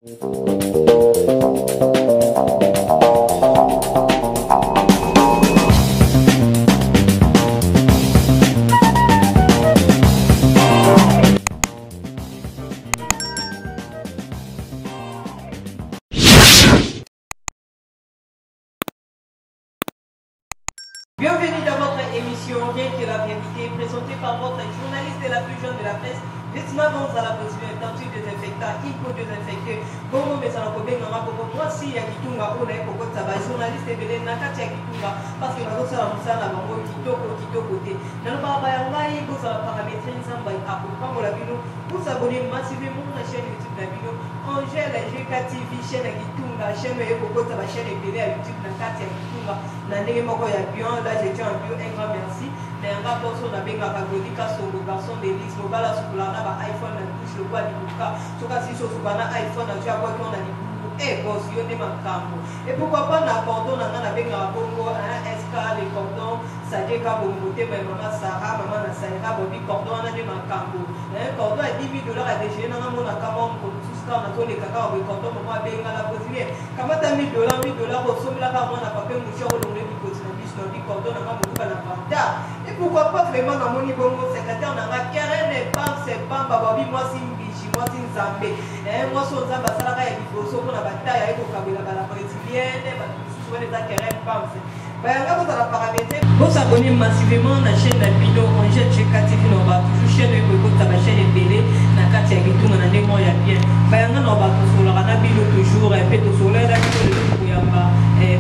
Bienvenue dans votre émission Rien que la vérité, présentée par votre journaliste et la plus jeune de la presse, Vetsma Gonzala Bosio, tentue désinfectant, hypo-désinfecté, Bongo Mesanakobe, Nana Bobo, voici Yakitunga, Ole, Koko Taba, journaliste et Bélé, Nakati Yakitunga, parce que Bago Sala Moussana, Bango, Kitoko côté. Dans le Babayangai, vous allez paramétrer une samba, Apo, la Bino, vous abonnez massivement à la chaîne YouTube Nabino, Angèle, GK TV, chaîne Yakitunga, chaîne Koko Taba, chaîne Bélé à YouTube, Nakati Yakitunga, Nandé Moko Yabion, là j'ai un bio, un grand merci. Mais un rapport sur la benga Kagodika sur le garçon de l'X, le bala sur la iPhone, la touche, le bois du bouca, sur la si sur le iPhone, tu as quoi qu'on a dit, et boss, yo ne m'encambo. Et pourquoi pas un cordon, on a la benga bongo, un SK, les cordons, ça dit qu'à bongo, mais maman Sarah, maman Sarah, Bobby, cordon, on a des m'encambo. Un cordon à 10 000 $, à déjeuner, on a mon accambo, pour tout ce qu'on a tous les cacao, les cordons, maman benga la brésilienne. Comment t'as $1 000, $1 000, au sommet là, on a pas fait moucher au long du côté, du cordon, on a beaucoup à la vente. Et pourquoi pas vraiment dans mon niveau secrétaire, on a Karen et Bam, c'est Bam, Bababi, moi c'est Mbichi, moi c'est Nzambé. Moi c'est Nzamba, ça là, il faut sauver la bataille avec la brésilienne, souvent les Karen Bam. Vous abonnez massivement à la chaîne Nabino, Angèle GK TV, on va toujours chaîne la chaîne Bélé, Nakati Yakitunga, on a des moyens bien. On va toujours la Nabino toujours, et puis toujours là,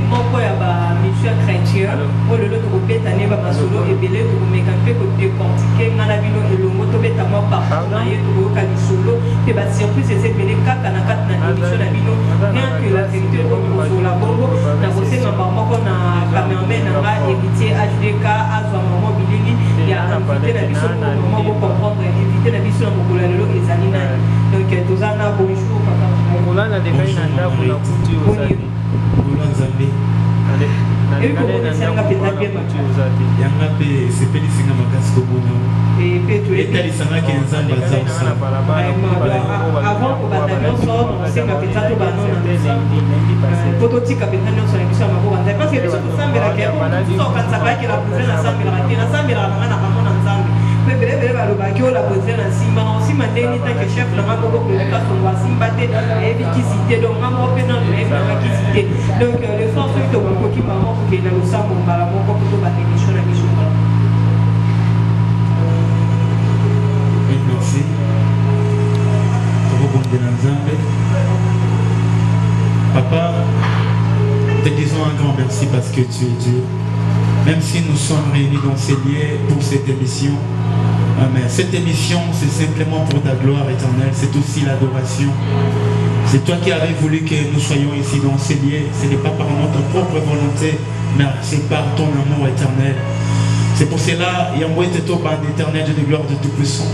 moko ya ba mission chrétien o le to beta ne ba masolo ebele to meka pe ko décortiquer ngana bino elongo to beta mo partout na ye to ka solo pe ba surprise ese bele kaka na kat na émission na bino rien que la vérité ko sur la bongo na ko senga ba moko na cameraman na ba éviter HDK azwa momo bilili ya invité na biso momo ko comprendre invité na biso na mokola lelo ezali na donc tozana bonjour papa mokola na de kai na ndako na kutu ozali Et comment c'est un peu c'est pédicine à ma casque au bout et t'as ça qui est avant qu'on va on sait ma petite prototype capitaine sur l'émission à ma parce que tout ça mais la guerre quand ça va que la prochaine ensemble la la position en Simba, aussi maintenant tant que chef, le Rambo pour le cas on va Simba et Vikisité, donc Rambo pénal et Vikisité. Donc le force est au Rambo qui m'a montré que le sang on va la montre pour la émission la mission. Merci. Papa, te disons un grand merci parce que tu es Dieu. Même si nous sommes réunis dans ces lieux pour cette émission, Amen. Cette émission, c'est simplement pour ta gloire éternelle. C'est aussi l'adoration. C'est toi qui avais voulu que nous soyons ici dans ces lieux. Ce n'est pas par notre propre volonté, mais c'est par ton amour éternel. C'est pour cela, Yamboué te ban d'éternel, Dieu de gloire de Tout-Puissant.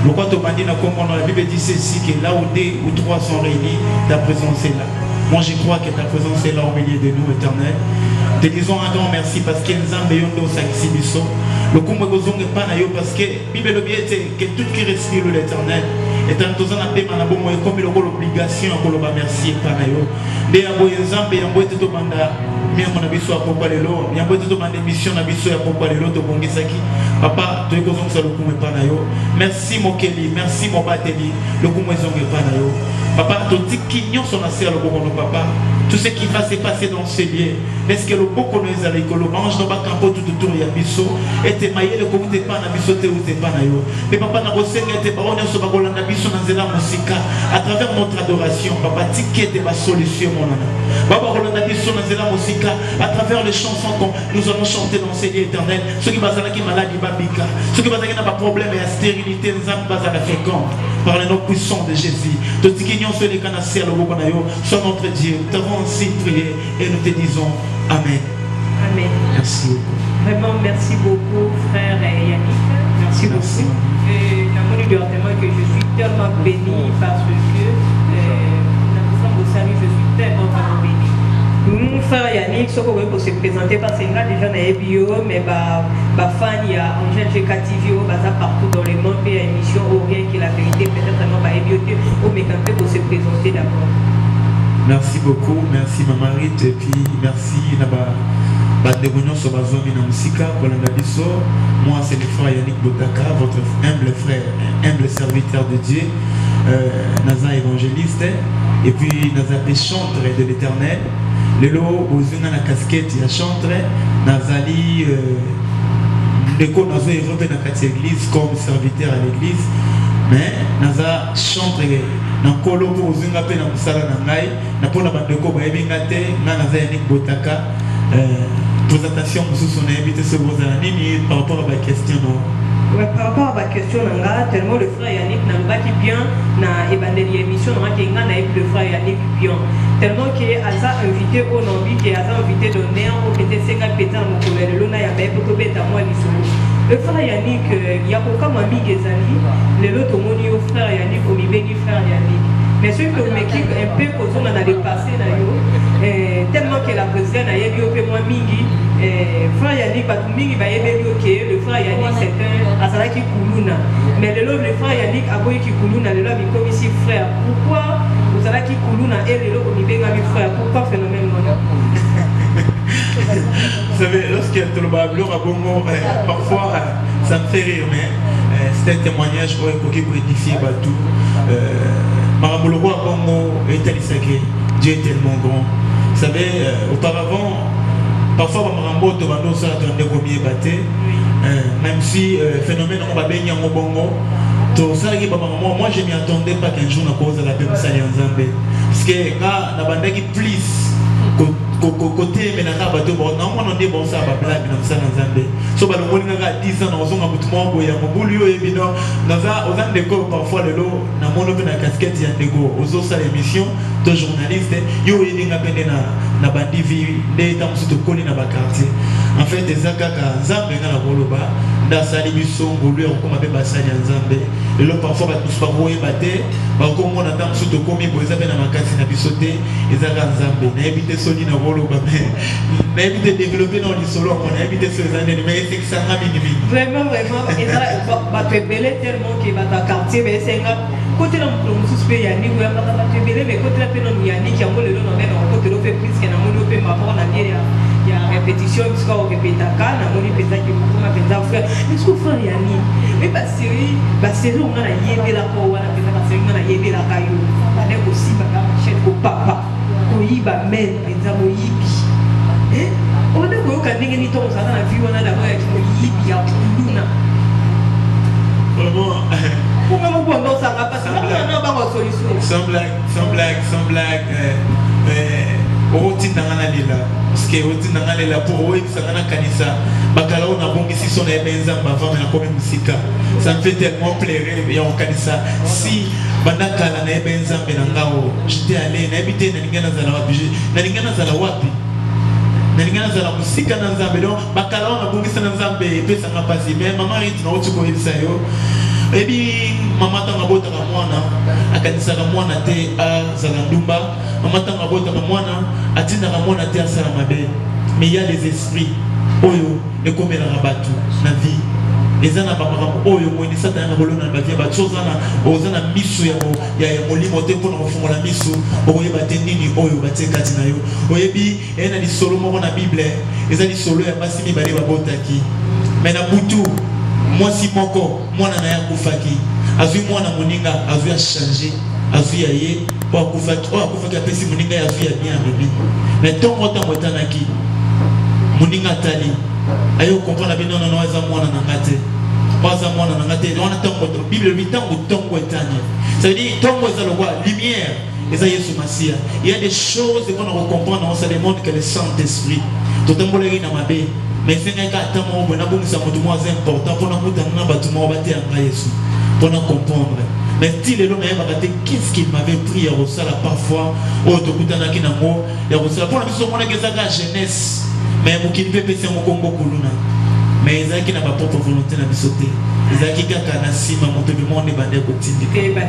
Le quoi te bandit, comme la Bible dit ceci, que là où 2 ou 3 sont réunis, ta présence est là. Moi, je crois que ta présence est là au milieu de nous, éternel. Te disons un grand merci parce que nous avons besoin le kumwe gozonge pana yo parce que Bible biete que tout qui respire l'éternel et tant tous en appel na bomo comme l'obligation ko loba merci pana yo de aboye nzambe yambo te to banda mi amona biso apokwa lelo yambo te to banda mission na biso ya apokwa lelo to bongisaki papa to kozonga sa le kumwe pana yo merci mokeli merci mobateli le kumwe zonge pana yo papa to tikinyo son aser le bomo papa tout ce qui va se passer dans ces lieux est-ce que le boko nous a l'école mange dans ba campo tout autour ya biso et te maye le ko te pa na biso te ou te pa na yo mais papa na bosenga te ba on so ba kolanda biso na nzela musika à travers notre adoration papa ticket de ba solution mon nana baba kolanda biso na nzela musika à travers les chansons que nous allons chanter dans ces lieux éternels ceux qui bazana qui maladie babika ceux qui bazana na ba problème et stérilité nzambe bazana fécond par le nom puissant de Jésus to tikinyo so le kana ser le boko na yo soit notre Dieu t'avons ainsi prié et nous te disons Amen. Amen. Merci beaucoup. Vraiment, merci beaucoup, frère Yannick. Merci beaucoup. Et je suis tellement béni parce que je suis tellement béni. Frère Yannick, ce qu'on veut pour se présenter parce que là déjà dans bio, mais fan il y a Angèle GK TV, partout dans le monde, il y a une émission ou rien qui est la vérité, peut-être vraiment bio, mais quand même pour se présenter d'abord. Merci beaucoup, merci Maman Rite, et puis merci moi c'est le frère Yannick Botaka, votre humble frère, humble serviteur de Dieu, Naza évangéliste, et puis Naza chantre de l'éternel. Lelo ozuna la casquette ya chantre, Nazali Ndeko Nazo évolué dans la église comme serviteur à l'église, mais Naza chantre na kolo pour ozunga pe na musala na ngai na pona bandeko ba ebingate na Naza Yannick Botaka. Présentation, nous invité ce gros années par rapport à la question. Ouais, par rapport à la question, tellement le frère Yannick n'a pas qui bien na émission, le frère Yannick bien. Tellement qu'il a invité au nom, qu'il a invité d'honneur, au PT 5 pétard, mon collègue, l'on a yabé pour que à moi le frère Yannick, il y a aucun ami qui est allé, les autres au frère Yannick, au béni frère Yannick. Mais ceux qui m'équipent un peu quand on a dépassé tellement que la présidente a eu au moins mingi, frère Yannick Batumingi va y le frère Yannick c'est un Azalaki Koulouna. Mais le frère Yannick a beau qui Koulouna, le love comme ici frère. Pourquoi Azalaki Koulouna et le love mi frère? Pourquoi phénomène non? Vous savez, lorsqu'il y a tout le bablo à Bongo, parfois ça me fait rire, mais c'est un témoignage pour édifier Batou. Marabolo à Bongo est tellement Dieu est tellement grand. Vous savez, auparavant, parfois Marambo te vando ça dans des gomiers battés, même si phénomène on va baigner en Bongo. Moi je m'y attendais pas qu'un jour on cause la paix en Zambie. Parce que là, la bande qui plisse côté mais na bateau bon non on dit bon ça va blague dans ça dans Zambie. So ba le moni nga 10 ans on a mutumo boya mobulu yo ebino naza ozan de ko parfois le lot na mono na casquette ya ndego ozo sa l'émission de journaliste yo yinga pende na bandi vi de tam suto koli na ba quartier. En fait ezaka ka Zambie nga na boloba da sali biso ngulu ko mabe basali ya Zambie. Le lot parfois ba tous ba boye baté ba ko mona tam suto komi boza na makasi na bisote ezaka Zambie. Na ebite soni na mais éviter de développer dans les solos, on a évité ces années, mais c'est que ça m'a mis. Vraiment, et ça va te belé tellement qu'il va dans quartier, mais c'est un côté dans le suspect Yannick, ou va te belé, mais côté la peine Yannick, qui a voulu le nommer dans côté l'offre plus qu'un amour de ma part, il y a répétition, parce qu'on répète à Cannes, on est peut-être que vous m'avez dit, frère, mais ce qu'on fait Yannick, mais parce que on a yévé la peau, on a yévé la caillou, on a aussi ma chaîne au papa. Oyiba men exemple oyibi on a ko ka ndenge ni to ça na vie on a d'abord avec oyibi ya kuluna vraiment pour même bon dans ça pas ça non pas solution sans blague oti nangana lila parce que oti nangana lila pour oi sangana kanisa bakala on a bongi si son ebenza mbava na comme musika ça me fait tellement plaisir et on kanisa si bandakala na ebenza benangao j'étais allé na habité na lingana za la wapi na lingana za la musika na nzambe donc bakala on a bongi sana nzambe pesa nga pasi mais maman rit na oti ko hilisa yo ebi mama tanga bota ka mwana akanisa ka mwana te a zalandumba mama tanga bota ka mwana atinda ka mwana te a salamabe mais il y a les esprits oyo et comme la rabatu na vie les ana ba makambo oyo mo ni sata na bolona ba vie ba chozana ozana misu ya molimo te pona kofungola misu okoyeba te nini oyo bateka tina yo oyebi ena li solo moko na bible ezali solo ya basi mibale babotaki mais na butu mwasi moko mwana na ya kufaki azui mwana moninga azui a changer azui ya ye o akufaki apesi moninga ya azui ya bien bébé mais tongo tangotanaki moninga tali ayo comprendre bien non eza mwana na ngate baza mwana na ngate on tongo to bible bi tango tongo etanye ça veut dire tongo eza le quoi lumière eza Yesu Masia. Il y a des choses qu'on a comprendre dans ce monde que le Saint-Esprit tout embolé na mabe. Mais c'est un gars tellement bon, c'est important pour nous comprendre. Mais si les hommes qu'est-ce qu'il m'avait pris à Rosala parfois, au Tokutanaki Namo, et Rosala, pour la jeunesse, mais qui ne peut pas faire mon combo Kuluna. Mais ils qui n'a pas propre volonté de sauter. Ils ont qui a sima mon monde est bandé au petit.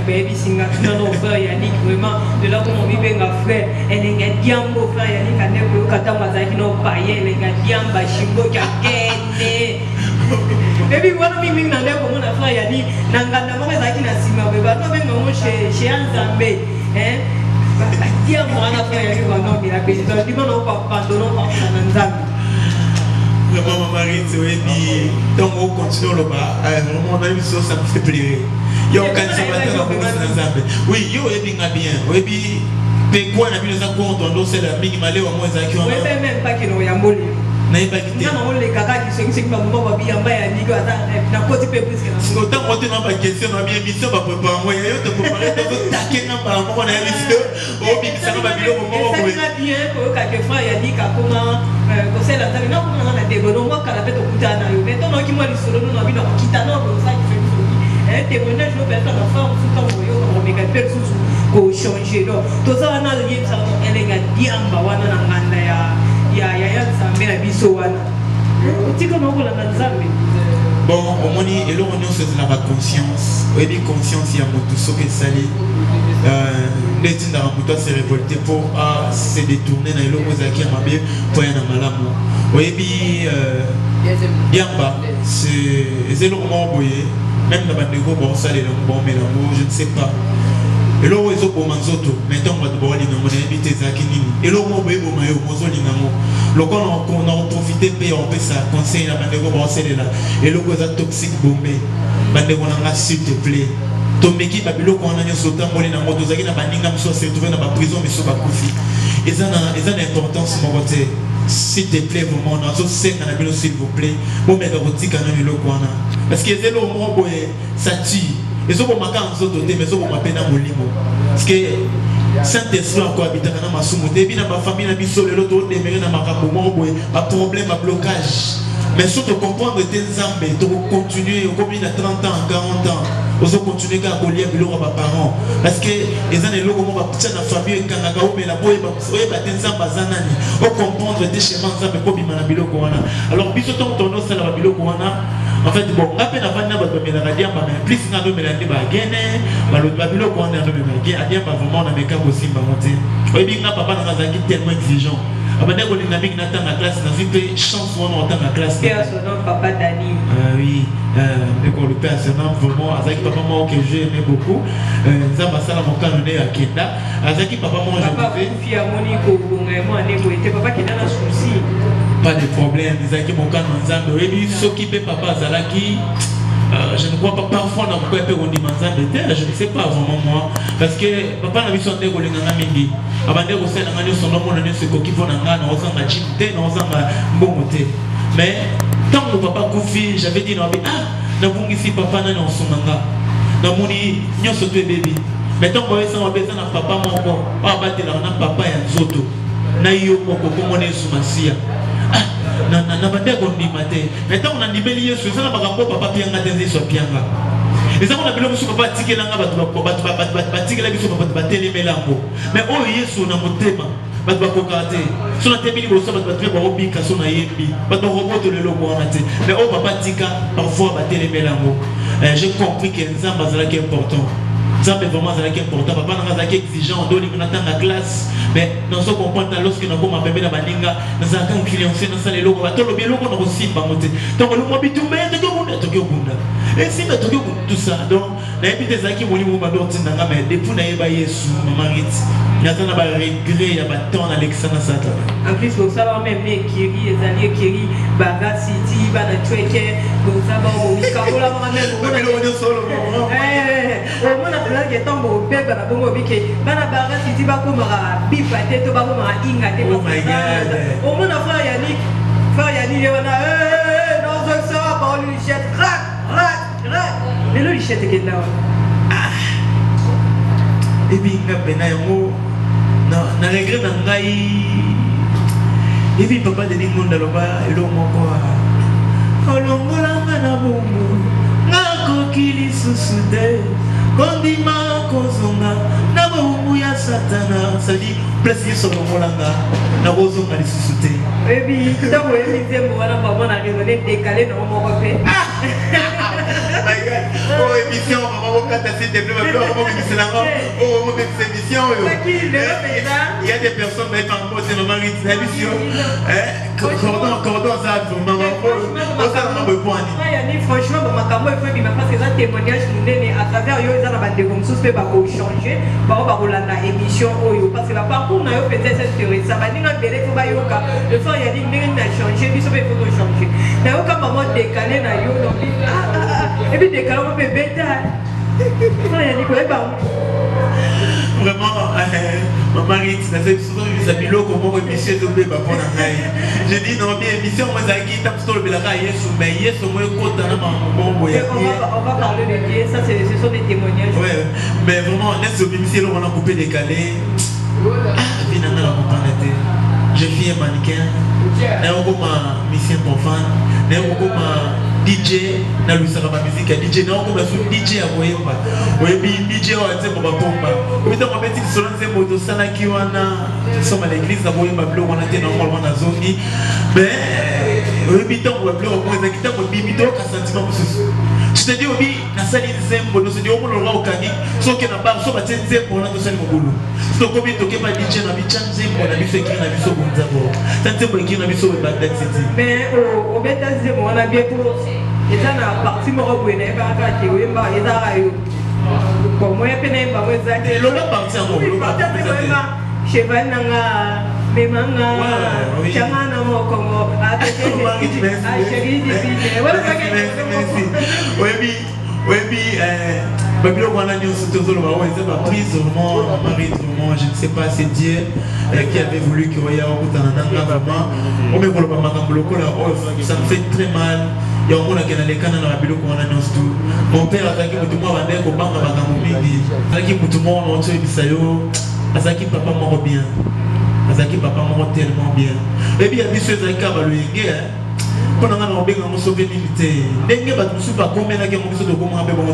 Baby singa non frère Yannick vraiment de là comme on vit bien frère et les gars bien beau frère Yannick a né pour kata mazaki no paye les gars bien bashimbo kakene. Baby wana mimi nanda comme on frère Yannick nanganda mo mazaki na sima beba to benga mo chez Nzambe hein Tiens, moi, on a fait un nom, il a payé. Donc, il m'a abandonné en Zambie. Le maman Marie, tu vois, donc on continue là-bas. Vraiment, on a eu ça, ça me fait plaisir. Il y a aucun conservateur dans le Zambie. Oui, il y a bien. Oui, mais quoi, on a vu les accords, on doit se la minimale au moins à qui on a. Oui, même pas qu'il y a un mot. N'ayez pas quitté. Non, les caca qui sont pas bon, bien, bien, nigo, n'a pas de peu plus que ça. Autant monter dans ma question, dans ma émission, va préparer moi. Il y a te préparer, te taquer dans ma maman, on a émission. Oh, bien, ça va bien, au moment où. Ça va bien, quelquefois, il y a dit qu'à comment, conseil la table, non, comment on a développé, moi, quand la fête au Koutana, mais tant qui moi, les solos, nous, on a vu dans Kitana, comme ça, qui fait du folie. Un témoignage, nous, personne, enfin, on fout en voyant, on met quelque chose pour changer. Donc, tout ça, on a le lien, ça, elle est bien, on va dans la bon, au moins, et là, on se la conscience. On dit conscience, il y a tout ce qui est salé. Les gens dans s'est révolté pour se détourner dans le Mozaki Mabé pour un malamu. Oui, bien bas, c'est le moment boyé. Même dans le gros bon salé, je ne sais pas. Et là, ils ont commencé maintenant, on va devoir aller dans mon invité Zakini. Et là, on va aller au Mozolinamo. Le on a profité de on fait ça, conseil à Bandego Bansele là. Et là, on a toxique bombé. Bandego n'a s'il te plaît. Ton équipe a bilo qu'on a sauté en molina moto Zaki na Bandinga soit se retrouver dans la prison mais sur Bakoufi. Et ça a une importance mon côté. S'il te plaît, vraiment, on a 5 ans s'il vous plaît. Bon, mais dans votre petit canal, parce que c'est le moment où ça tue. Et ce qu'on m'a dit, mais ce qu'on m'a peine à Molimo. Parce que Saint-Esprit encore habité dans ma soumoute. Et puis dans ma famille, dans ma soeur, l'autre déméré dans ma cabouement, un problème, un blocage. Mais surtout comprendre tes zambes, tu continuer, comme il a 30 ans, 40 ans. Vous continuez à coller à mes parents. Parce que les gens qui ont la famille, quand ils ont la boue, ils ont comprendre des schémas pour alors, si on tourne ça la Babylone, en fait, bon, à peine avant de la radio, plus on a nommé la Bagene, le Babylone, on a nommé la Gaine, vraiment, on a mis un aussi, oui, bien, papa n'a pas tellement exigeant. Après, on a mis la classe, on a vu chance on entend la classe. Père son nom, papa Dani. Oui, le père son nom, vraiment, avec papa moi que j'ai aimé beaucoup. Ça va ça mon canon à Kenda. Avec papa moi je fais. Papa qui est dans la souci. Pas de problème, Isaki mon canon Nzambe. Oui, s'occuper papa Zalaki. Je ne crois pas parfois dans quoi on dit je ne sais pas vraiment moi parce que papa n'a vu son dégo l'engagement mindi avant de recevoir l'engagement son nom on a ce qui faut n'engagement on s'en va chimter on s'en va bongoter mais tant que papa Koufi j'avais dit non na bungi si papa n'a non son manga na muni nyo soto bébé mais tant que ça va besoin na papa mon bon pas battre na papa ya nzoto na yo moko comme on est sous masia na bande ko ndima te maintenant on a libéré Yesu ça na bakambo papa pianga tenzi so pianga et ça on a biloko papa tikela nga batu tikela biso papa batele melambo mais oh Yesu na motema batu bakokate so na temili bo so batu ba obika so na yembi batu roboto lelo ko na te mais oh papa tika parfois batele melambo j'ai compris que Nzamba c'est important. Ça c'est vraiment important. Papa n'a pas exigeant, on doit la classe. Mais dans ce qu'on comprend, lorsque nous avons appelé la baninga, nous avons influencé dans ça les logos. Tout le logo nous aussi pas monter. Donc le mot bitou mais Tokyo Bunda. Et si mais Tokyo tout ça, donc la épité zaki moni mo badoti nanga mais depuis na yeba Yesu maman Rit. Il y a un regret, il y a un temps Alexandre Satan. En plus, vous savez même les Kiri, les alliés Kiri, Baga City, Bana Tweke, vous savez, vous savez, vous savez, au moins la qui est tombée au bébé, la bombe biquet, Bana Baga City, Bakomara, Bipa, Teto Bakomara, Inga, oh my God. Au moins la frère Yannick, il y en a, dans un sort, par lui, lichette, rac. Mais le lichette est là. Et puis, il y a na regret na ngai et puis papa de lingonda loba elo moko olongolanga na bongo ngako kili susude kondima kozonga na bongo ya satana sali place yeso longolanga na bozonga lisusute et puis tant que les amis voilà maman a raisonné décalé dans mon refait my God, oh émission, on va passer des bleus, on va émission, oh on va émission. Il y a des personnes qui sont en mode de maman émission. Cordon ça, maman, on ça m'a besoin. Franchement, ma caméra il faut qu'il me fasse des témoignages à travers eux, ils ont la bande comme sous fait changer la émission parce que la parcours n'a peut-être cette théorie ça va dire que le sang il a dit que n'a changé puis ça peut changer mais au cas maman décalé na yo donc et puis décalé on peut bêta ça il a dit quoi vraiment maman Ritz na fait souvent les abilo comment émission de bébé pour la je dis non bien émission moi ça qui tape sur le belaka yesu mais yesu moi kota na bon boya on va parler de Dieu ça ce sont des témoignages ouais mais vraiment n'est-ce pas émission on a coupé décalé finalement la comprendre je suis un mannequin n'a pas ma mission profane n'a pas ma DJ na lusaka ba musique DJ na ko ba su DJ ya boyemba oyebi DJ wa tse ko ba pomba obita ko beti solonze moto sana ki wana soma l'église na boyemba blo wana te na ngolo wana zongi mais oyebi to ko blo ko ezakita ko bimito ka sentiment mususu je te dis obi na sali nzembo no se di omolo ra okani so ke na ba so ba tsenze ko na to sali mobulu so ko bi to ke ba DJ na bi chanze ko na bi se ki na bi so bonza ko tante ko ki na bi so ba that city mais au beta nzembo wana bien pour et ça na partie moko bwene ba ka ti wemba ezara yo bon moi pena ba weza te lo la partie en gros cheval nanga memanga chama na moko mo atete a chérie divine wala ka oui Babylone on a dit aussi tout le monde c'est pas prise vraiment mari vraiment je ne sais pas c'est Dieu qui avait voulu que voyait au bout d'un vraiment on me voit pas maman bloqué là ça me fait très mal il y a un monde qui est dans les canaux dans Babylone on a dit tout mon père a dit que tout le monde va bien qu'on banga banga mingi a dit que tout le monde on se dit ça yo a dit papa mort bien a dit papa mort tellement bien et puis il y a des choses qui va le guerre pendant que nous avons sauvé l'unité, nous avons pas combien de gens qui ont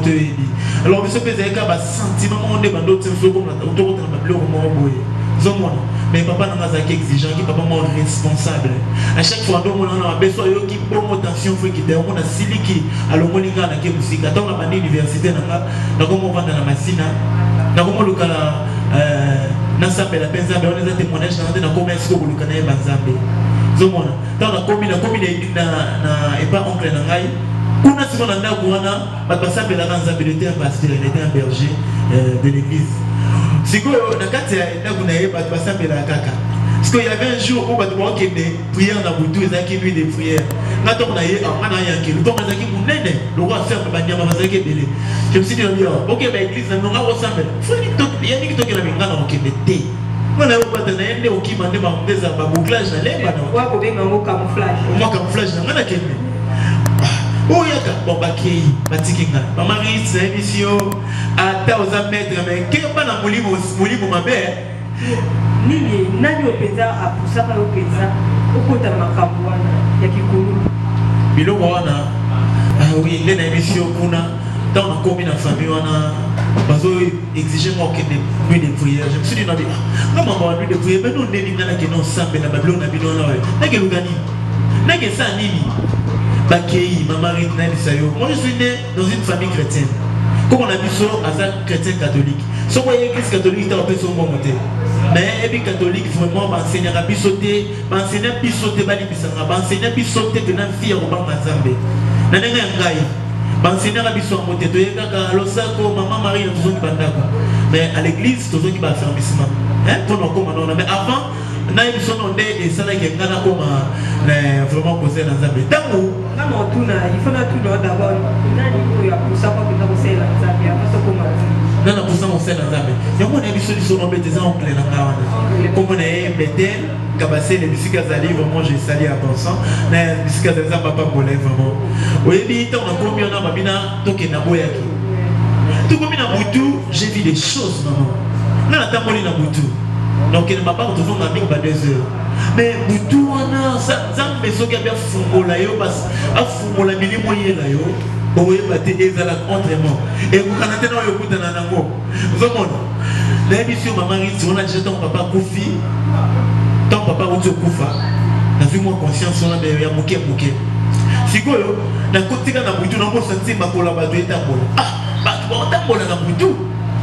été alors, nous avons un sentiment de d'autres mais papa n'a pas exigeant, papa est responsable. À chaque fois, nous avons besoin de bonne attention, qui est un siliki, alors on a la musique. Dans la université, nous avons vendu la machine, nous avons le cas, nous avons la peine, nous avons des témoignages, nous avons commerce pour le canal Banzambe. Zomona dans la commune na et pas oncle na ngai kuna sima na ndako wana batasa bela kanza belete un pasteur il était un berger de l'église siko na kati ya ndako na ye batasa bela kaka parce qu'il y avait un jour où batwa kende prière na butu ezaki nuit de prière na to na ye ana yanke le temps ezaki munene le roi faire banyama bazaki belé je me suis dit OK ba église na nga ressemble faut ni to yani to kila mingana okende te on a eu pas de n'importe où qui m'a demandé ça par bouclage na lemba na wa ko benga mo camouflage na ngana kende oh yaka bon bakei batikinga mama Ritz na émission ata oza maître mais ke ba na mulimo mabe nini nani opeza apusaka opeza okota makambo wana ya kikulu biloko wana oui les émission kuna dans la commune en famille on a bazo exiger moi que des nuits de prière je me suis dit non comment nuit de prière mais nous n'est pas que non sambe na Babylone na bino na na que lugani na que ça nini bakei maman Ritz na bisayo moi je suis né dans une famille chrétienne comme on a dit sur un chrétien catholique so quoi église catholique t'as appelé son bon côté mais et puis catholique vraiment enseigner à bisoter enseigner bisoter bali bisanga enseigner bisoter que na fille au banga zambe na nenga ngai enseigner à biso en moté to yeka losako maman Marie toujours qui bandako mais à l'église toujours qui va faire missement hein pour nous comme non mais avant na biso non de ça là qui ngana comme vraiment poser dans zambe tango na motuna il faut na tout d'abord nani ko ya kusa kwa kuna kusela zambe apaso koma nana kusa mo sela zambe yango na biso liso no bete za oncle na ngawana comme na Bethel kabase les bisika zali vraiment j'ai sali à pensant na bisika zali za papa bolé vraiment oyebi tant na komi na babina toke na boyaki tout comme na butu j'ai vu des choses maman na tamoli na butu donc il m'a pas toujours na mingi ba 2 heures mais butu wana zambe soki abia fungola yo bas afungola milimo yela yo oye bate ezala contrairement et vous connaissez na yo kutana nango vraiment la émission maman Ritz on a déjà ton papa Koufi ton papa Outo Koufa na vu moi conscience on a de ya moké sikoyo na kotika na butu na mo senti makola ba do etambola ba to tambola na butu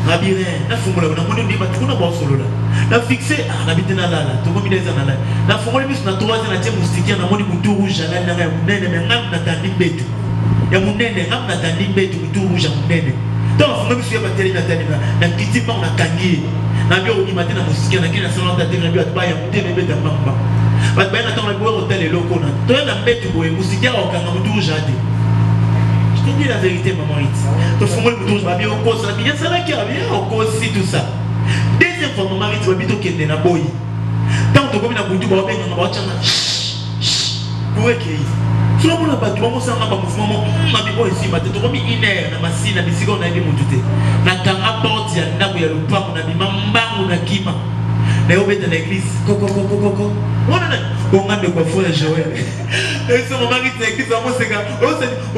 na bien na fungola na moni ndi ba tukuna ba solo la na fixé na bitena lala to komi deza na la na fungola bis na 3 ans na tie moustiquer na moni butu rouge na na nene mais ngam na tandi betu ya munene ngam na tandi betu butu rouge munene Tant que je suis battu na petit pas on a gagné. Na bio on matin na musique na kina salon ta télé bio atba ya muté bébé ta mamba. Ba ba na tant na boire hôtel loko na. Toi na bête boye musique ya okanga mutu jade. Je te dis la vérité maman Rit. To fumo le mutu ba bio ko ça bien ça là qui a bien ko si tout ça. Deuxième fois maman Rit ba bito kende na boy. Tant to komi na buntu ba benga na ba changa. Pour écrire. Si on a battu, on s'en va pas mouvement. On a mis bon ici, matin, on a mis une heure, on a mis une heure, on a mis mon tuté. On a qu'un rapport, il y a le pas, on a mis mamba, on a kima. Mais on est dans l'église. Coco. On a de quoi faire Joël. Et ce moment qui est l'église, on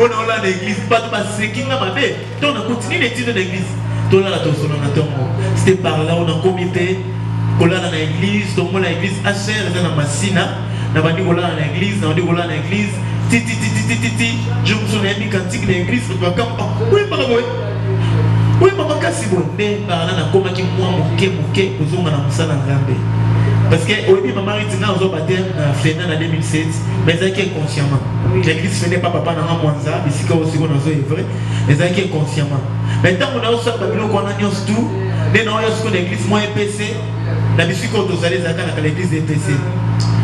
a là l'église, pas de passer qui n'a pas fait. Donc on a continué l'étude de l'église. Tout là, c'était par là, on a comité. On a dans l'église, on a l'église HR, dans la Massina. On a dit qu'on a l'église, on a dit qu'on a l'église. Titi, je me souviens de cantique de l'église. Oui, papa, oui, papa, kasi bon. Mais par là, on a comme qui moi, moqué, aux hommes à la moussa dans Gambé. Parce que au début, maman dit qu'on a battu en 2007, mais ça qui est consciemment. L'église ne fait pas papa dans un mois, ici qu'on a aussi vrai, mais ça qui est consciemment. Maintenant, on a aussi un qu'on a tout, mais non, il y a l'église moins EPC, la musique qu'on a allé à l'église EPC.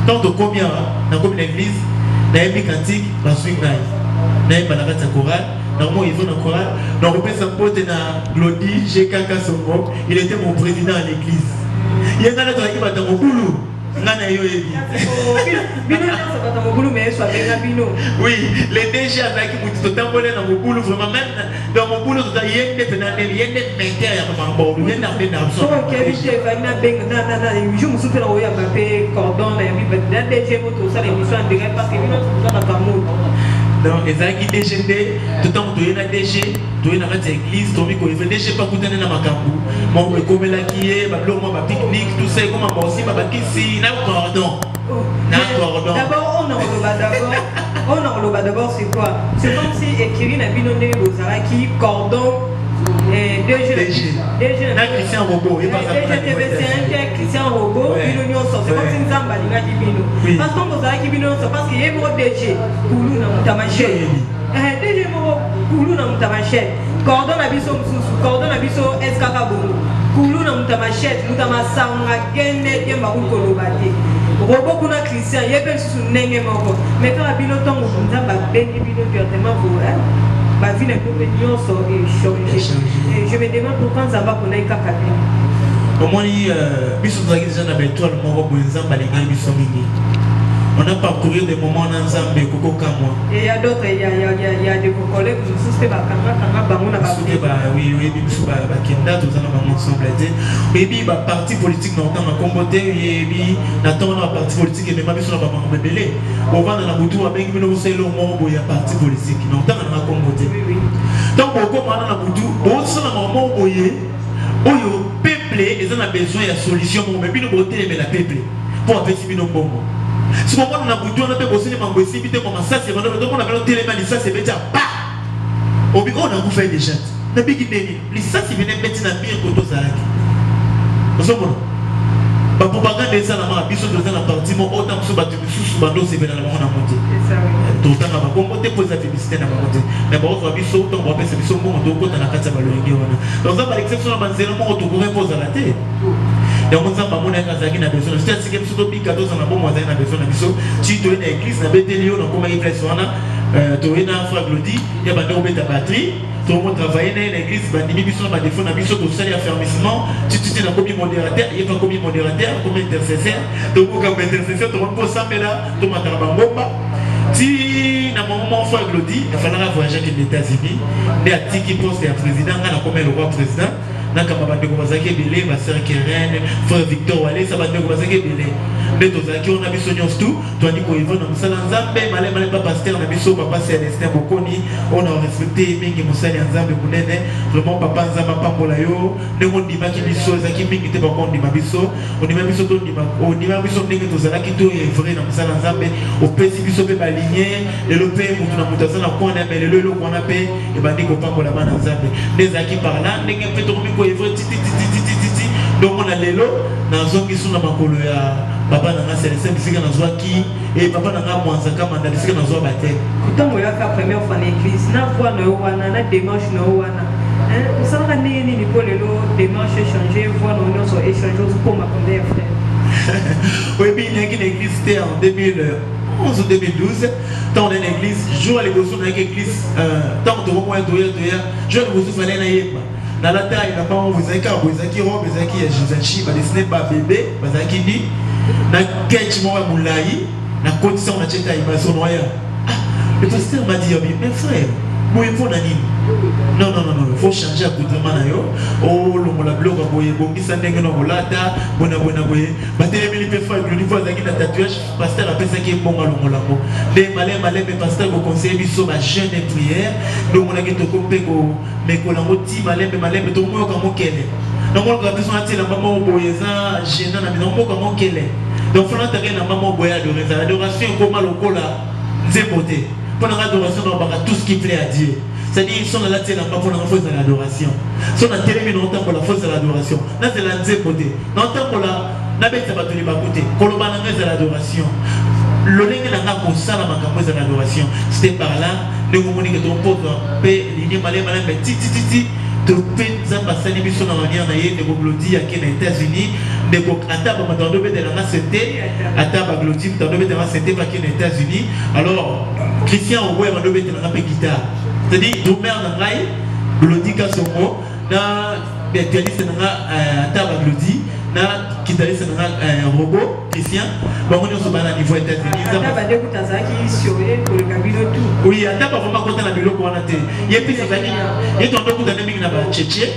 Tant de combien dans l'église, dans les cantiques, dans le swing night, dans les balades chorales, normalement ils vont dans le choral, dans le repère pote dans Glody, GKK Songo, il était mon président à l'église. Il y a un autre qui va dans mon boulot. Oui, les DG avec qui sont totalement dans mon boulot, vraiment même dans mon boulot, il y a des métiers à mon bord, il y a des absents. Je me souviens où il y a un cordon, il y a des DG moto, ça les missions en direct parce que nous sommes dans la camoufle. Donc, les gens qui déjeunent, tout le temps, tu es dans DG, tu es dans l'église, tu es dans l'église, DG pas coûter dans ma camou. Mon comme la qui est, ma pique-nique, tout ça, comme moi aussi, ma ici, n'a cordon. D'abord, on enrobe d'abord, c'est quoi? C'est comme si Kiri n'a binondé aux Araki, cordon, DG. Christian Robot, Christian Robot, Bino sort. C'est comme si nous avons dit Bino. Parce qu'on vous a dit Bino sort parce qu'il y a un DG, Koulou dans Moutamachel. DG Koulou dans Moutamachel. Cordon Abisso, Cordon Abisso, SKK Bono. Koulou dans Moutamachel, Moutamassa, on a gagné des Marou Kolobati. Robot qu'on a Christian, il y a bien sous Nenge Moko. Mais quand la Bino tombe, on a béni Bino directement pour elle. Ma vie n'est pas opinion sur échanger. Je me demande pourquoi ça va qu'on ait qu'à cabine. Au moins, on a parcouru des moments dans Zambé, Koko Kamwa. Et il y a d'autres, il y a des collègues qui nous soutiennent par oui, Bakenda, tout ça, on a ensemble. Et puis, le parti politique, nous avons combattu, et puis, nous avons un parti politique, et même si nous avons un bébé, on va dans la boutique, avec nous, c'est le moment où il y a un parti politique. Nous avons combattu. Donc, pourquoi on a la boutique, on sait le moment où il y a le peuple, ils ont besoin de solutions, mais nous avons la peuple pour apaiser nos bombes. Si on a besoin de bosser les membres, si on a ça, c'est on a besoin de téléman, ça c'est déjà pas. On a bouffé des gens. Le big baby, ça c'est venu mettre dans pire que tout ça. Vous savez, la propagande de ça, la mission de ça, la partie, autant que ce bateau, sous bando, c'est bien dans le monde à monter. Tout le temps, on va monter pour sa publicité dans la montée. Mais bon, on va bien sauter, on va faire ce bon, on doit dans la carte à Baloïgue. Dans un l'exception, on va dire, on va pose à la tête. Donc on a besoin de c'est que surtout cadeaux en bon moyen na besoin de si tu es dans l'église na Bétélio donc comment il fait ça tu es dans frère Glody il y a bande obéta batterie tout le monde travaille dans l'église bandi biso na défaut na biso to sali affermissement tu es dans comme modérateur il y a comme modérateur comme intercesseur donc comme intercesseur tout le monde peut s'amener tout le monde bomba si na moment frère Glody il fallait voyager aux États-Unis des atiki poste ya président na comme le roi président na kama bandeko bazaki belé ma sœur Keren frère Victor Wale ça bandeko bazaki belé mais tozaki on a biso nyonso tout toandi ko ivona musala nzambe malé pas pasteur na biso papa Célestin Bokoni on a respecté mingi musala nzambe munene vraiment papa nzamba pambola yo ndeko ndimaki biso ezaki mingi te bako ndima biso ondima biso to ndima biso ndenge tozalaki to vrai na musala nzambe opesi biso pe baligné lelo pe mutu na mutu azana kwana mais lelo kwana pe e bandiko pambola bana nzambe ndezaki par là ndenge pe to donc on a l'élo dans zone qui sont dans ma colo ya papa nanga Célestin bisika na zwaki et papa nanga mwanzaka manda bisika na zwa bate. Quand on y a la première fois l'église, na voix no wana na démarche no wana. Ça va ni pour le lot démarche échanger voir nous sur échanger pour ma frère. Oui, bien il y a une église en 2011 ou 2012 dans une église jour à l'église dans une église tant de moments je ne vous fallait na yeba na la taille na pas vous avez qu'à vous avez qui robe vous avez qui Jésus ba dessiné pas bébé vous avez qui dit na ketch moi moulai na condition na cheta iba son noya le pasteur m'a dit mais frère moi il faut nani non il faut changer accoutrement na yo oh le la bloc boye bongisa ndenge na bolata bona boye batele mili pe fa le niveau zaki na tatouage pasteur appelle ça qui est bon lo molamo les malais mais pasteur ko conseiller biso ba jeûne et prière donc on a ki to ko pe ko me ko lango ti malais to mo ka mo kele donc on a besoin de la maman boye za gênant na mo ka mo kele donc faut l'entendre na maman boye adoration comme lokola nzebote pour l'adoration on va tout ce qui plaît à Dieu. C'est-à-dire ils sont là pour la force de l'adoration. Ils sont là pour la force de l'adoration. Là c'est la deuxième côté. Dans le temps pour la nabette ça va te l'écouter. Kolobana de l'adoration. L'olé n'a pas pour ça la macabre de l'adoration. C'était par là le moment que ton pote paix ligne malé mais titi tu peux s'ambasser les missions dans la manière naïe de Glody à qui aux États-Unis de Ataba dans le de la c'était Ataba Glody dans le de la c'était pas qui aux États-Unis alors Christian Oué dans le de la guitare c'est-à-dire Domer dans rail Glody Kasongo na pianiste na Ataba Glody na guitariste na robot Christian bon on se bat à niveau États-Unis Ataba de Kutazaki sur pour le cabine tout oui Ataba vraiment content la biloko on a été il y a plus de années il y a ton beaucoup d'années na ba tchétché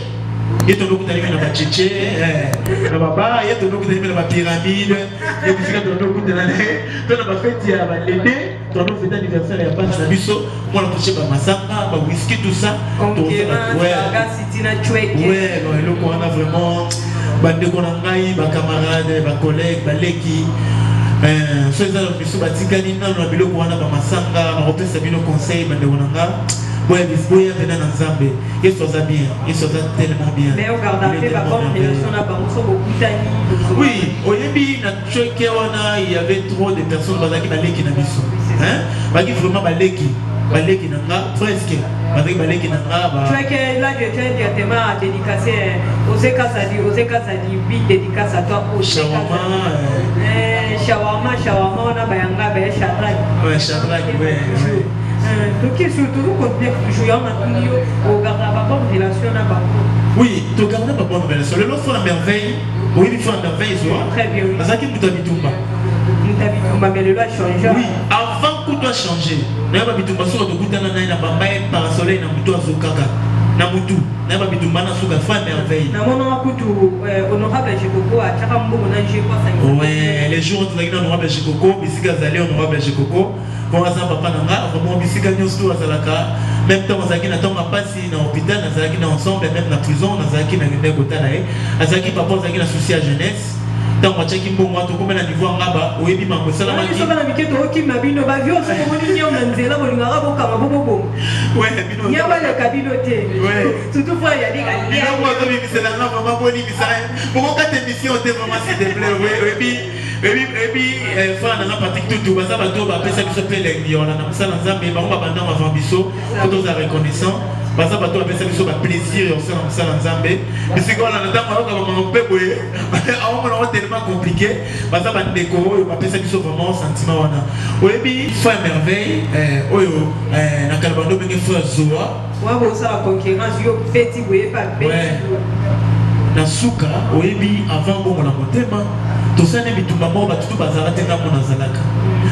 il y a ton beaucoup d'années na ba tchétché na baba il y a ton beaucoup d'années na ba pyramide et puis il y a ton beaucoup d'années ton ba fête ya ba lédé ton fête anniversaire ya pas na biso moi la toucher ba masaka ba whisky tout ça donc ouais city na chweke ouais non eloko on a vraiment bande ko na ngai ba camarades ba collègues ba leki ceux là biso batikani na biloko wana ba masanga ba repesa bino conseil bande ko na nga boya venant dans Zambé ils sont bien ils sont tellement bien mais on garde après la bonne relation là ba moso beaucoup tani oui au début na cheke wana il y avait trop de personnes bazaki ba leki na biso hein ba ki vraiment ba leki nanga presque avec baleki nanga ba tu que là je tiens directement à dédicacer Oseka Sadi bi dédicace à toi shawarma on a bayanga ba Shadrach ouais donc surtout quand bien jouant na tunio au garde ba bonne relation na ba oui to garde ba bonne relation le lot fait la merveille oui il faut la merveille soit très bien oui azaki mutabitumba mais le loi change oui avant que doit changer na ba bitumba so to kutana na bambaye par soleil na mutu azokaka na mutu na ba bitumba na suka fa merveille na mona kutu honorable Jekoko a chaka mbongo na je kwa ça ouais les jours tu na honorable Jekoko bisika zali honorable Jekoko pour ça papa nanga vraiment bisika nyosto azalaka même temps azaki na tonga pasi na hôpital azaki na ensemble même na prison azaki na ngende kotana azaki papa azaki na souci à jeunesse tant que tu mbongo to comme na niveau ngaba oyebi mambo salama ki so bana miketo okima bino ba vio so ko moni nyo na nzela bolinga ko kama bobo ouais bino ya ba le kabino te ouais surtout fois ya dinga ya moi to bi bisela na mama boni bisaya boko ka émission te vraiment s'il te plaît oui fa na Patrick Tutu baza ba to ba pesa biso pe le on na msala nzambe ba ngba banda ma fambiso to za reconnaissant baza ba to ba pesa biso ba plaisir on sala msala nzambe bisiko na ndanga ba mama pe boye on tellement compliqué baza ba ndeko ba pesa biso vraiment sentiment wana oyebi frère merveille oyo na kalbando benge frère Zoa wa bo ça concurrence yo petit boye pas petit na suka oyebi avant bongo na motema to sana bitumba mo ba tutu bazala tenga mona zalaka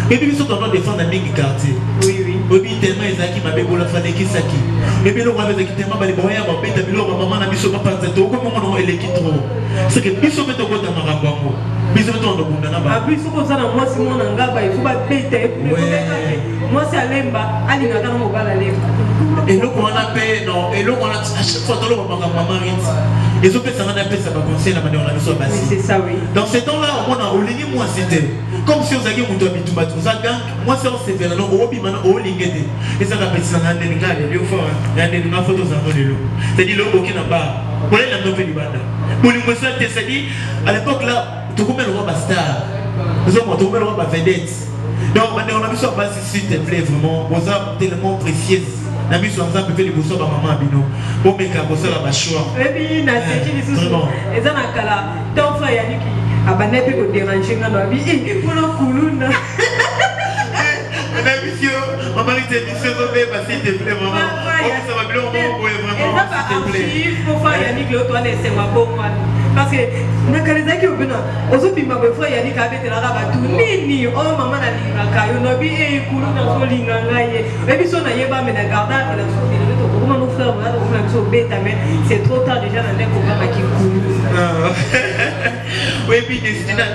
ebi biso to défendre mingi quartier oui oyebi tellement ezaki mabebola fallait saki ebi lo kwa bezaki tellement bali boya ba beta bilo ba mama na biso ba panza to ko mo eleki trop c'est que biso beto ko ta marambo biso beto ndo bunda na ba biso ko sana moi simon na ngaba il faut ba beta moi c'est alemba ali na kana mo bala lemba et le qu'on appelle non et le qu'on a à chaque fois dans le maman rit et so pesa na pesa ba conseil na ba on a besoin basi c'est ça oui dans ce temps là on a olingi moi c'était comme si on avait muto bitumba tout ça gang moi c'est on se fait là non obi mana olingete et ça va pesa na ndinga le lieu fort na ndinga photo za ngolo c'est dit le boki na ba pour les na nouvelle banda pour les moi ça c'est dit à l'époque là tout comme le roi star nous avons tout le roi vedette donc on a besoin basi s'il te plaît vraiment vous êtes tellement précieuse Nami so nzambe fait liboso ba maman bino. Bon meka ko sala ba choix. Et puis na c'est qui les sous. Et ça na kala. Ton frère Yannick abane pe ko déranger ngana bi pour le kuluna. Maman, il s'est dit, s'il te plaît, maman. Ça va bien, vraiment, s'il te plaît. Il faut faire Yannick le toit, c'est ma bonne man. Parce que, Nakaleza qui est venu, aujourd'hui, ma frère Yannick a été là, Nini, oh, maman, a dit, Nakayo, Nabi, et Koulou, dans son linganga, et puis son aïeba, mais la garde, elle a sauvé le retour. Comment nous faire, on a sauvé ta mère, c'est trop tard déjà dans les copains qui coulent. Oui, puis Destina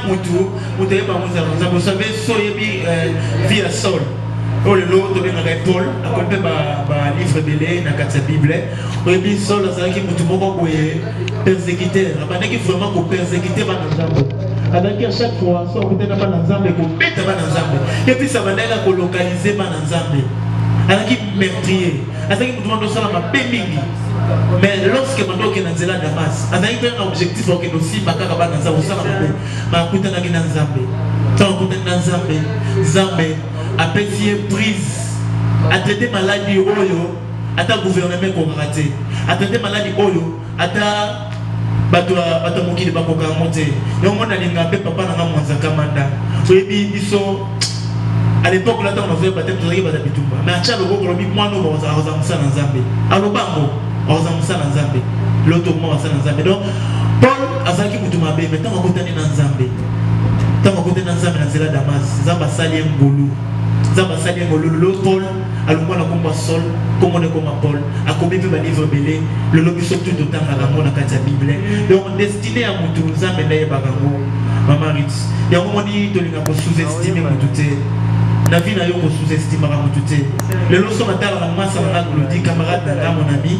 Moutou, vous savez, Soyebi, via Sol. Oh, le lot de Paul, à côté de livre de l'É, dans la Bible, oui, puis Sol, ça qui Moutou Moko, persécuteur, qui vraiment pour persécuter Banazambo. Alors qu'à chaque fois, soit peut-être dans Banazambo, qu'on pète Banazambo. Et puis ça va aller localiser Banazambo. Alors qui meurtrier, alors qui Moutou Moko, ça va m'appeler. Mais lorsque je suis dans la Damas, je suis un objectif pour que nous aussi, je suis Zambé a pétié prise, a traité maladie Oyo, a ta gouvernement congraté, a traité maladie Oyo, a ta bateau qui ne va pas monter. Et au moment où on a papa n'a pas monté Kamanda. À l'époque, là, on faisait baptême de Bitumba. Mais à chaque fois, on a dit moi, nous, on a Zamsa dans Zambé. À l'Obango, on a Zamsa dans Zambé. L'autre mot, on a Zambé. Donc, Paul a Zaki Moutumabe, mais tant qu'on est dans Zambé. Tant qu'on est dans Zambé, dans la Damas, Zamba Salien Golou. Zamba Salien Golou, l'autre Paul, à l'Ouma, la combat sol, comme on est comme Paul, à combien de livres belés, le lobby surtout tout le temps à la mort, à la Bible. Donc, destiné à Moutou, Zambé, d'ailleurs, Bagango, Maman Ritz. Il y a un moment où on a sous-estimé Moutou. La vie n'a eu que sous-estimé à Moutou. Le leçon à la masse à la glodie, camarade d'un mon ami.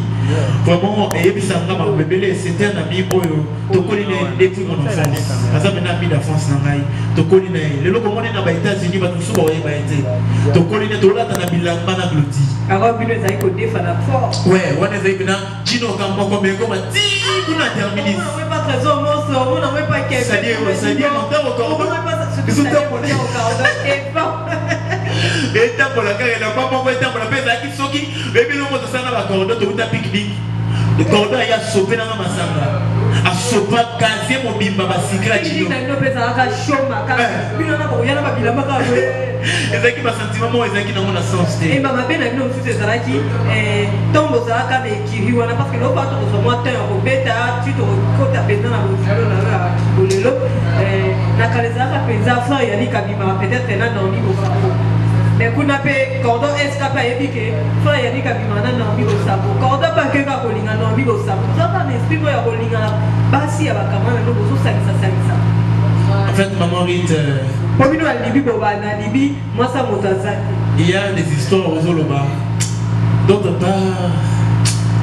Vraiment, et puis ça m'a bébé, c'était un ami pour Tokoline depuis mon enfance. Parce que un ami d'enfance n'a pas. Tokoline, le loco on est dans les États-Unis, va tout souvent y été. Tokoline, tout là, t'as un bilan, pas un glodie. Alors, puis nous avons codé fana fort. Ouais, on est venu là, Gino Campo comme a dit, on a terminé. On n'a pas trésor, on n'a même pas qu'elle. Ça dit, on t'a encore. Ils ont terminé encore. Et tant pour la carrière, il n'a pas pour la paix, qui sont qui, bébé, le monde de ça n'a pas cordon, tout à pique-nique. Le cordon a sauvé dans la massacre. A sauvé, casé mon bimba, ma cigarette. Il dit que nous faisons un chômage. Il y en a pas de bilamba. Et qui m'a sentiment, moi, et qui n'a pas de sens. Et ma belle a vu nous tous ces araki, tombe aux aracas et qui riouana parce que nous partons sur moi, au bêta, tu te côtes à péter dans la voiture, la calésara, les enfants, il y a des cabimats, peut-être un an dans l'île au Faro. Mais qu'on a fait cordon escapé et piqué, frère, il y a des cabimats dans l'île au Sabo. Cordon pas que la rolling dans l'île au Sabo. Ça va l'esprit, moi, il y a rolling à la base, il y a la caméra, nous, nous, ça. En fait, maman Rite, il y a des histoires aux Oloba. D'autre part,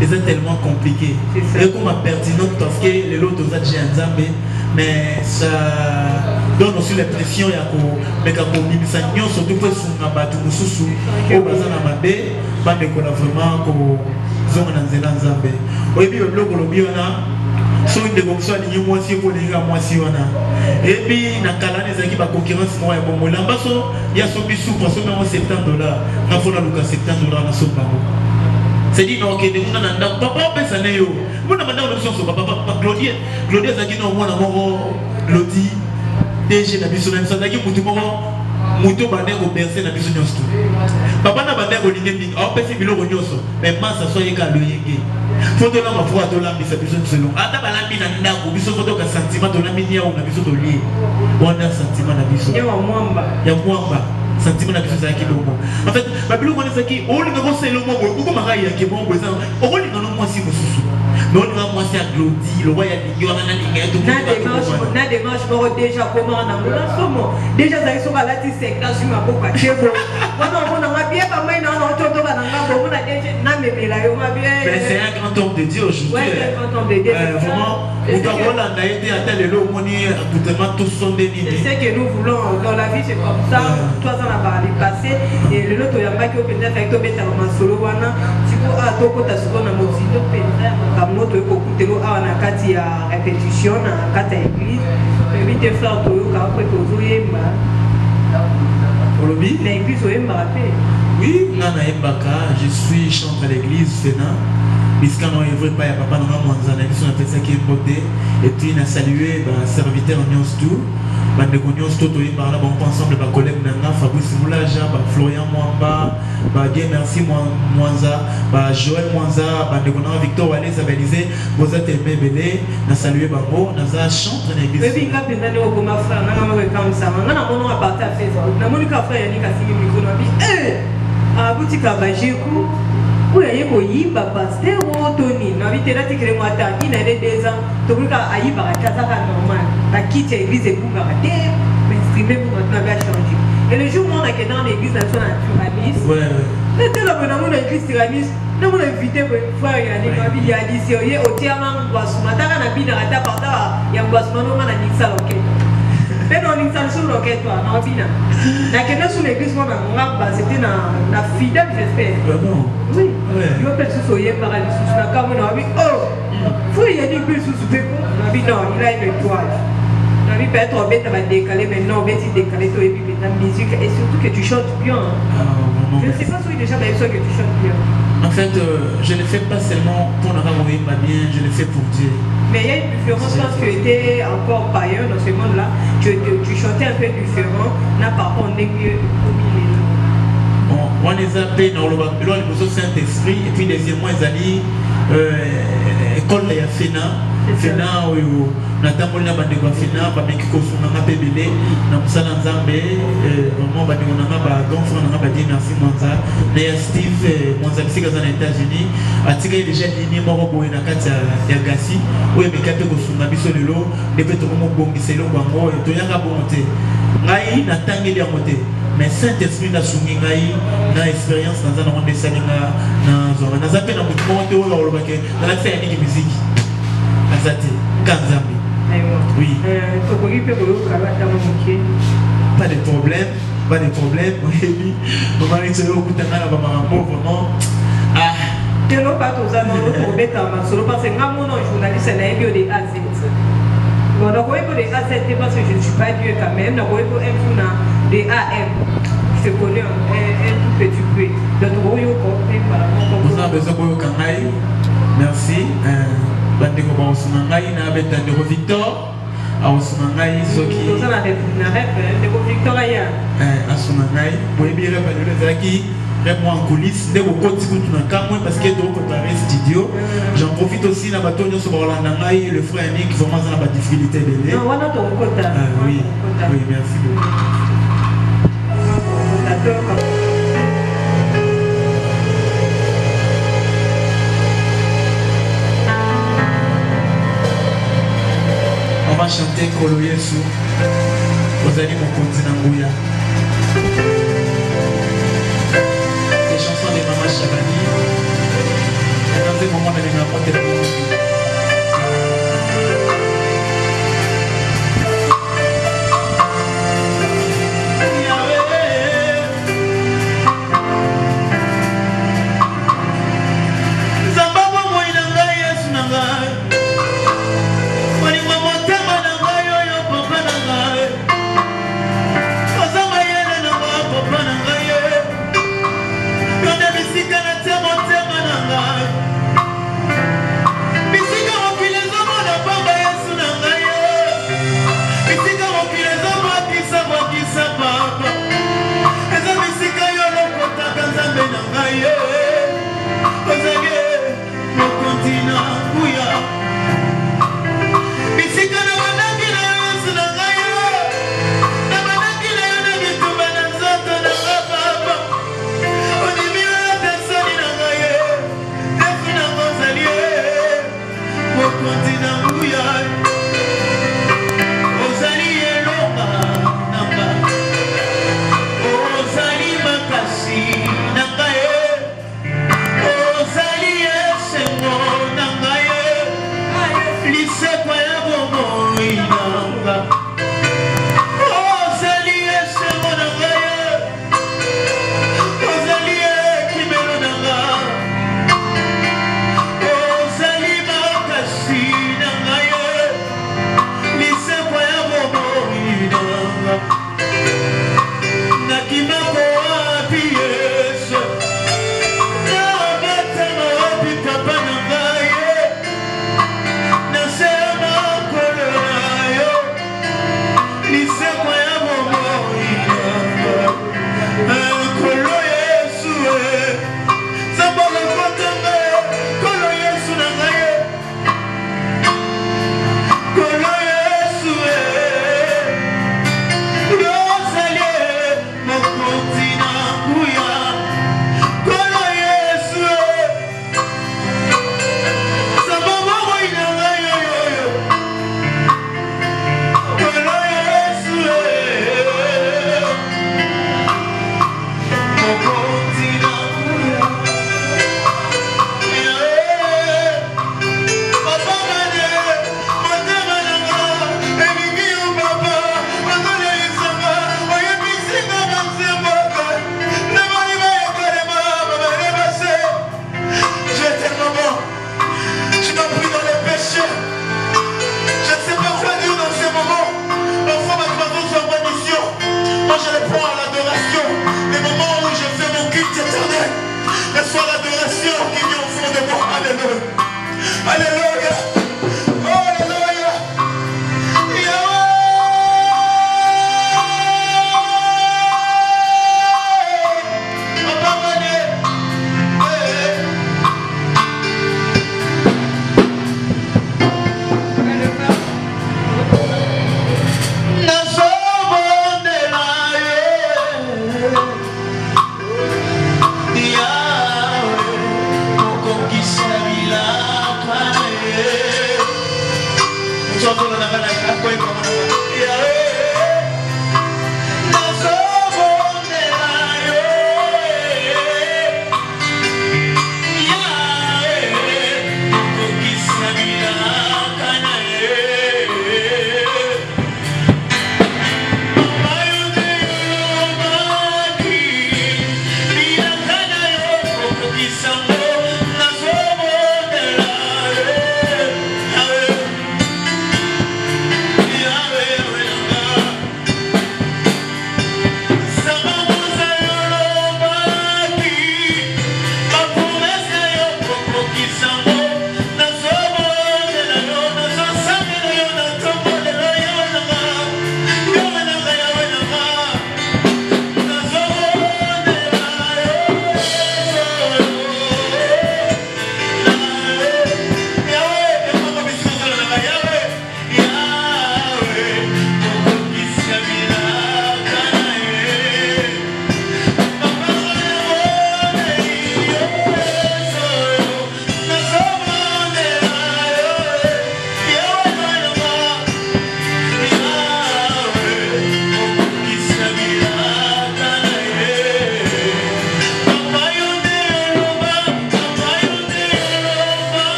elles sont tellement compliquées. Et comme pertinente parce que les autres ont déjà un Zambé, mais ça donne aussi l'impression qu'il y a des surtout pour les sous au bazar Namabé, pas de vraiment qu'ils ont un Zambé. Au début, le bloc so de comme ça ni moi si pour les gars moi si on a et puis na kala les équipes à concurrence moi et bon là baso il y a son bisou parce que même $70 na faut la luka $70 na so bango c'est dit non que de mon na papa pesa na yo mon na manda option so papa Claudia zaki no mwana moko loti DG na biso na zaki mutu moko mutu bande ko bercer na biso nyonso papa na bande ko linge mingi a pesi biloko nyonso mais massa so yeka loyenge photo là ma foi to la mise besoin de selon ata bala mina ndako biso photo ka sentiment to la mini ya na biso to lié on a sentiment na biso ya mwamba sentiment na biso za ki bongo en fait babilo ko nesaki o linga ko selo mo ko ko maka ya ke bongo za o linga no mo si mususu mais on va moi c'est Glody le roi ya lingi on a linga to na démarche pour déjà comment na ngula somo déjà za iso kala ti secteur sur ma boka chebo on a bien pas mai na on to ba na ngabo on a déjà na memela yo ma bien c'est un grand homme de Dieu aujourd'hui ouais un grand homme de Dieu vraiment Utakola a été à tel le moni appartement tous sont des lignes c'est ce que nous voulons dans la vie c'est comme ça 3 ans à parler passé et le lot ya pas que peut-être avec to beta ma solo wana tipo a to ko ta souvent na mozilo penza comme moto ko kutelo a na kati ya répétition na kati ya église mais vite frère to ka ko ko zoyemba Olobi? L'église au Mbappé. Oui, Nana Mbaka, je suis chanteur à l'église Sénat. Puisqu'on ne veut pas, il n'y a pas de Mwanza, on appelle ça qui est côté. Et puis, on a salué le serviteur Nyons tout. On a ensemble les collègues Nana, Fabrice Moulaja, Florian Mwamba, Dieu merci Mwanza, Joël Mwanza, Victor Wallis, Abelizé, vous êtes aimé Belé, on a salué Bango, on a chanté dans l'église. Oui, quand on a dit au ma frère, on a comme ça, on a mon nom à partir à Facebook. On a mon frère Yannick a signé le micro, on a dit, à boutique à Bajikou. Oui, il y a un pasteur Tony. Nous avons été là, il y a 2 ans. Tout le monde a eu un cas normal. La quitte l'église et pour garder, mais streamer pour notre navire changer. Et le jour où on est dans l'église nationale naturaliste, nous sommes dans l'église naturaliste, nous avons invité mon frère Yannick, il a dit, il y a un tiers-man boisson. Maintenant, on a mis dans la table, il y a un boisson, on a dit ça, ok. Mais non, on a sur l'enquête, on a dit. La sur l'église, c'était la fidèle, j'espère. Oui. Il va faire sous soyer par la sous la cam, on a dit, oh, faut y aller plus sous ce on a dit, non, il a une étoile. On a dit, peut-être bête à décaler, mais non, bête décaler, toi, et puis la musique, et surtout que tu chantes bien. Je ne sais pas si déjà, mais que tu chantes bien. En fait, je ne le fais pas seulement pour la ramouiller pas bien, je le fais pour Dieu. Mais il y a une différence quand tu étais encore païen dans ce monde-là, tu chantais un peu différent, là par contre on est mieux au milieu. Bon, on les a appelés dans le Saint-Esprit, et puis deuxièmement, ils allaient école de Fena. Fena, on a tamboli na bande kwa Fena, ba meki ko sunanga pebele, na musala nzambe, vraiment ba dinga ba grand frère na ba di merci Mwanza, na ya Steve Mwanza bisika za na États-Unis, atika déjà ligne moko boye na kati ya gasi, oyo mekape ko sunga biso lelo, depuis to mo bongiselo bango, to yanga bonte. Ngai na tangeli ya mote. Mais Saint-Esprit na sungi ngai na expérience na zana monde salinga na zona. Na zape na mutu monte oyo olobake, na la faire ni musique. Azati Kanzambi. Oui. Pas de problème, pas de problème. Oui. Maman est au bout de la vraiment. Ah. Tu n'as pas tous à nous mettre en solo parce que moi, mon journaliste, c'est un de A à Z. Bon, donc, oui, pour les A à Z, parce que je ne suis pas Dieu quand même. Donc, oui, pour un des AM. Je te connais un tout petit peu. Donc, oui, vous avez besoin de Kangaï. Merci. Bandeko ba osunangai na betandeko Victor a osunangai soki toza na rep ndeko Victor ya asunangai boyebi rep de zaki rep moi en coulisses ndeko koti kutu na kamwe parce que do préparer studio. J'en profite aussi na batonyo so ba olanda ngai le frère Nick vraiment na ba difficulté belé. Non wana to kota. Oui. Oui, merci beaucoup. On va chanter Kolo Yesu. Vous allez mon continent Ngouya. Les chansons de Maman Chabani. Et dans ce moment, on a apporté le monde. Bisika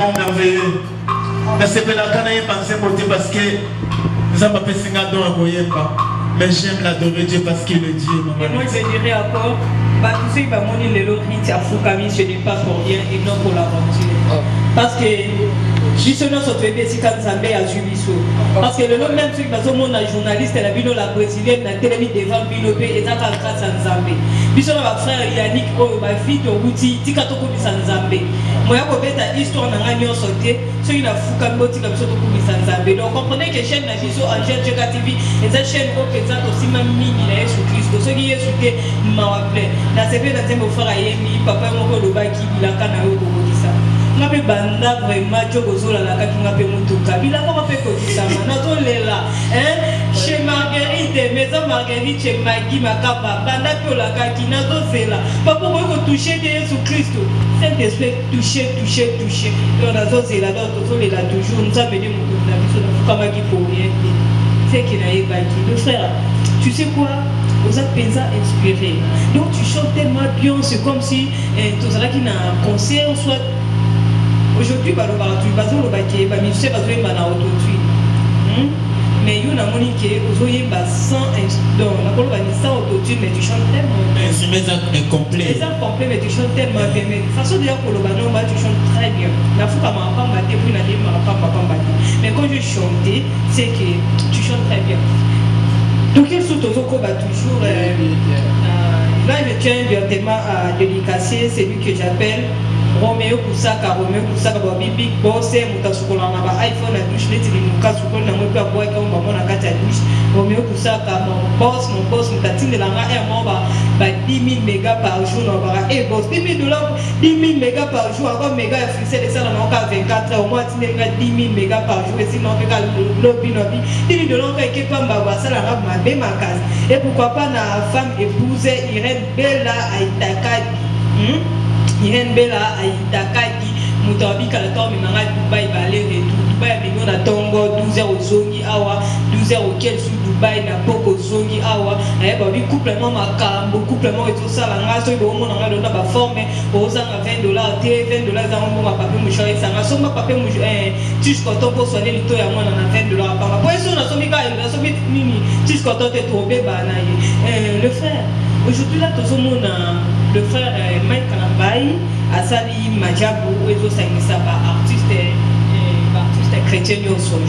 tellement merveilleux. C'est que la canaille pensée monter parce que nous avons pas fait un don à Goyemba. Mais j'aime l'adorer Dieu parce qu'il est Dieu. Et moi je dirais encore, bah, tous ceux qui vont monter les lots, ce n'est pas pour rien et non pour l'aventure. Parce que biso no so toyebi esika nzambe azwi biso parce que lelo même soki bazomona journaliste na bino la brésilienne na telemi devant bino mpe eza kaka grâce ya nzambe biso na bafrère Yannick oyo bafi tokuti tika tokumisa nzambe moya kobeta histoire na ngai nyonso te soki nafukami botika biso tokumisa nzambe donc comprenez que chaîne na biso Angel Jeka TV eza chaîne oyo mpenza tosima mingi na yesu kristo soki yesu te mawa ple na sepe na nzembe ofrère ayembi papa moko olobaki bilaka na yo kokokisa ngape banda vraiment chokozola la kaki ngape mutuka bilaka ngape kokisama nazolela chez Marguerite maison Marguerite chez Maggie Makaba banda pio la kaki nazozela papa ko toucher de Yesu Christ Saint-Esprit toucher donc nazozela donc tozolela toujours nous avons venu mutuka biso na fukama ki pour rien c'est qui na yebaki le frère tu sais quoi vous êtes déjà inspiré donc tu chantes tellement bien c'est comme si tu seras qui na concert soit aujourd'hui, mais il y a sans autotune, mais tu chantes tellement c'est incomplet. C'est incomplet, mais tu chantes tellement bien. Mais de toute façon, tu chantes très bien. Mais quand je chantais, c'est que tu chantes très bien. Donc, quel sont toujours là, je tiens directement à dédicacer celui que j'appelle Roméo Kusaka, Big Boss, Mutasukola, iPhone, à douche, les Mukasukola, Namuka, Boy, comme Mamon, à Kata douche, Roméo Kusaka, mon boss, Mutatine de la Raya, 10 000 mégas par jour, et boss, 10 000 $, 10 000 mégas par jour, encore mégas, fixé les salles, on a 24 heures, au moins, 10 000 mégas par jour, et sinon, on fait lobby, 10 000 $, qui pas ma ça la rame, ma case. Et pourquoi pas, la femme épouse Irène Bella à Itakadi. Irène Bella à Itakadi, Moutabi Kalator, mais Mara Dubaï, va aller retour. Dubaï, mais on a Tongo, 12h au Zongi Awa, 12h au Kel sous Dubaï, n'a pas au Zongi Awa. Et bah, oui, couplement Macambo, couplement et tout ça, la race, et bon, on a le nom formé, aux ans à $20, $20, on va papier mouchoir, ça m'a somme papier mouchoir, tu je content pour soigner le taux à moi, on a $20 par mois. Pour ça, on a somme gars, on a somme mini, tu je content de trouver, le frère. Aujourd'hui, là, tout le monde, le frère Mike Kalambaï, Asali Majabu, et tout ça, il artiste chrétien.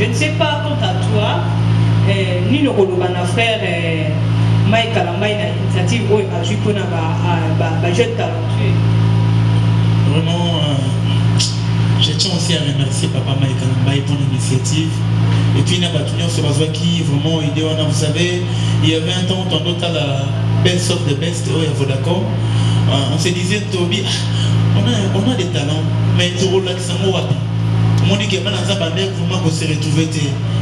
Je ne sais pas quant à toi, ni le Rolobana frère Mike Kalambaï, l'initiative où il a joué pour un jeune talentueux. Vraiment, je tiens aussi à remercier Papa Mike Kalambaï pour l'initiative. Et puis, il y a qui vraiment aidé. Vous savez, il y avait un temps où on a la best of the best, d'accord. On se disait, Toby, on a des talents, mais tu relaxes un mot rapide. On dit que maintenant, vraiment, se retrouver.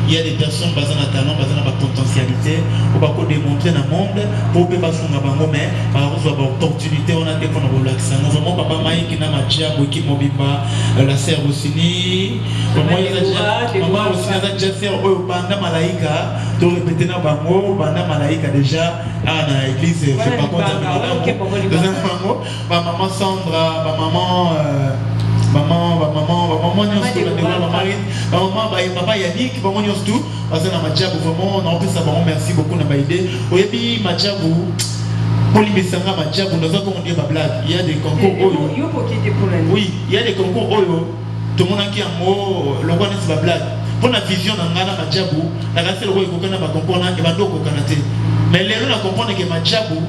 Il y a des personnes basées dans le talent, basées dans la potentialité, on va démontrer dans le monde pour ne pas faire mais par exemple, l'opportunité, on a des fois de relaxer. Vraiment, Papa Maï qui n'a pas de diable, qui m'a dit la sœur aussi. Maman aussi, on a déjà fait Banda Malaïka, de répéter dans Bango, Banda Malaïka déjà à l'église, je ne sais pas quoi. Maman Sandra, maman papa Yannick, maman tout, parce que vraiment on peut savoir merci beaucoup na baïdé. Et puis Madjabou, pour les Bissanga Madjabou, nous avons dit ma blague. Il y a des concours. Oui, il y a des concours. Tout le monde qui a un mot, le roi n'est pas blague. Pour la vision dans Ghana Madjabou, la race le roi est au concours et va donc au Canada. Mais les gens comprennent que Madjabou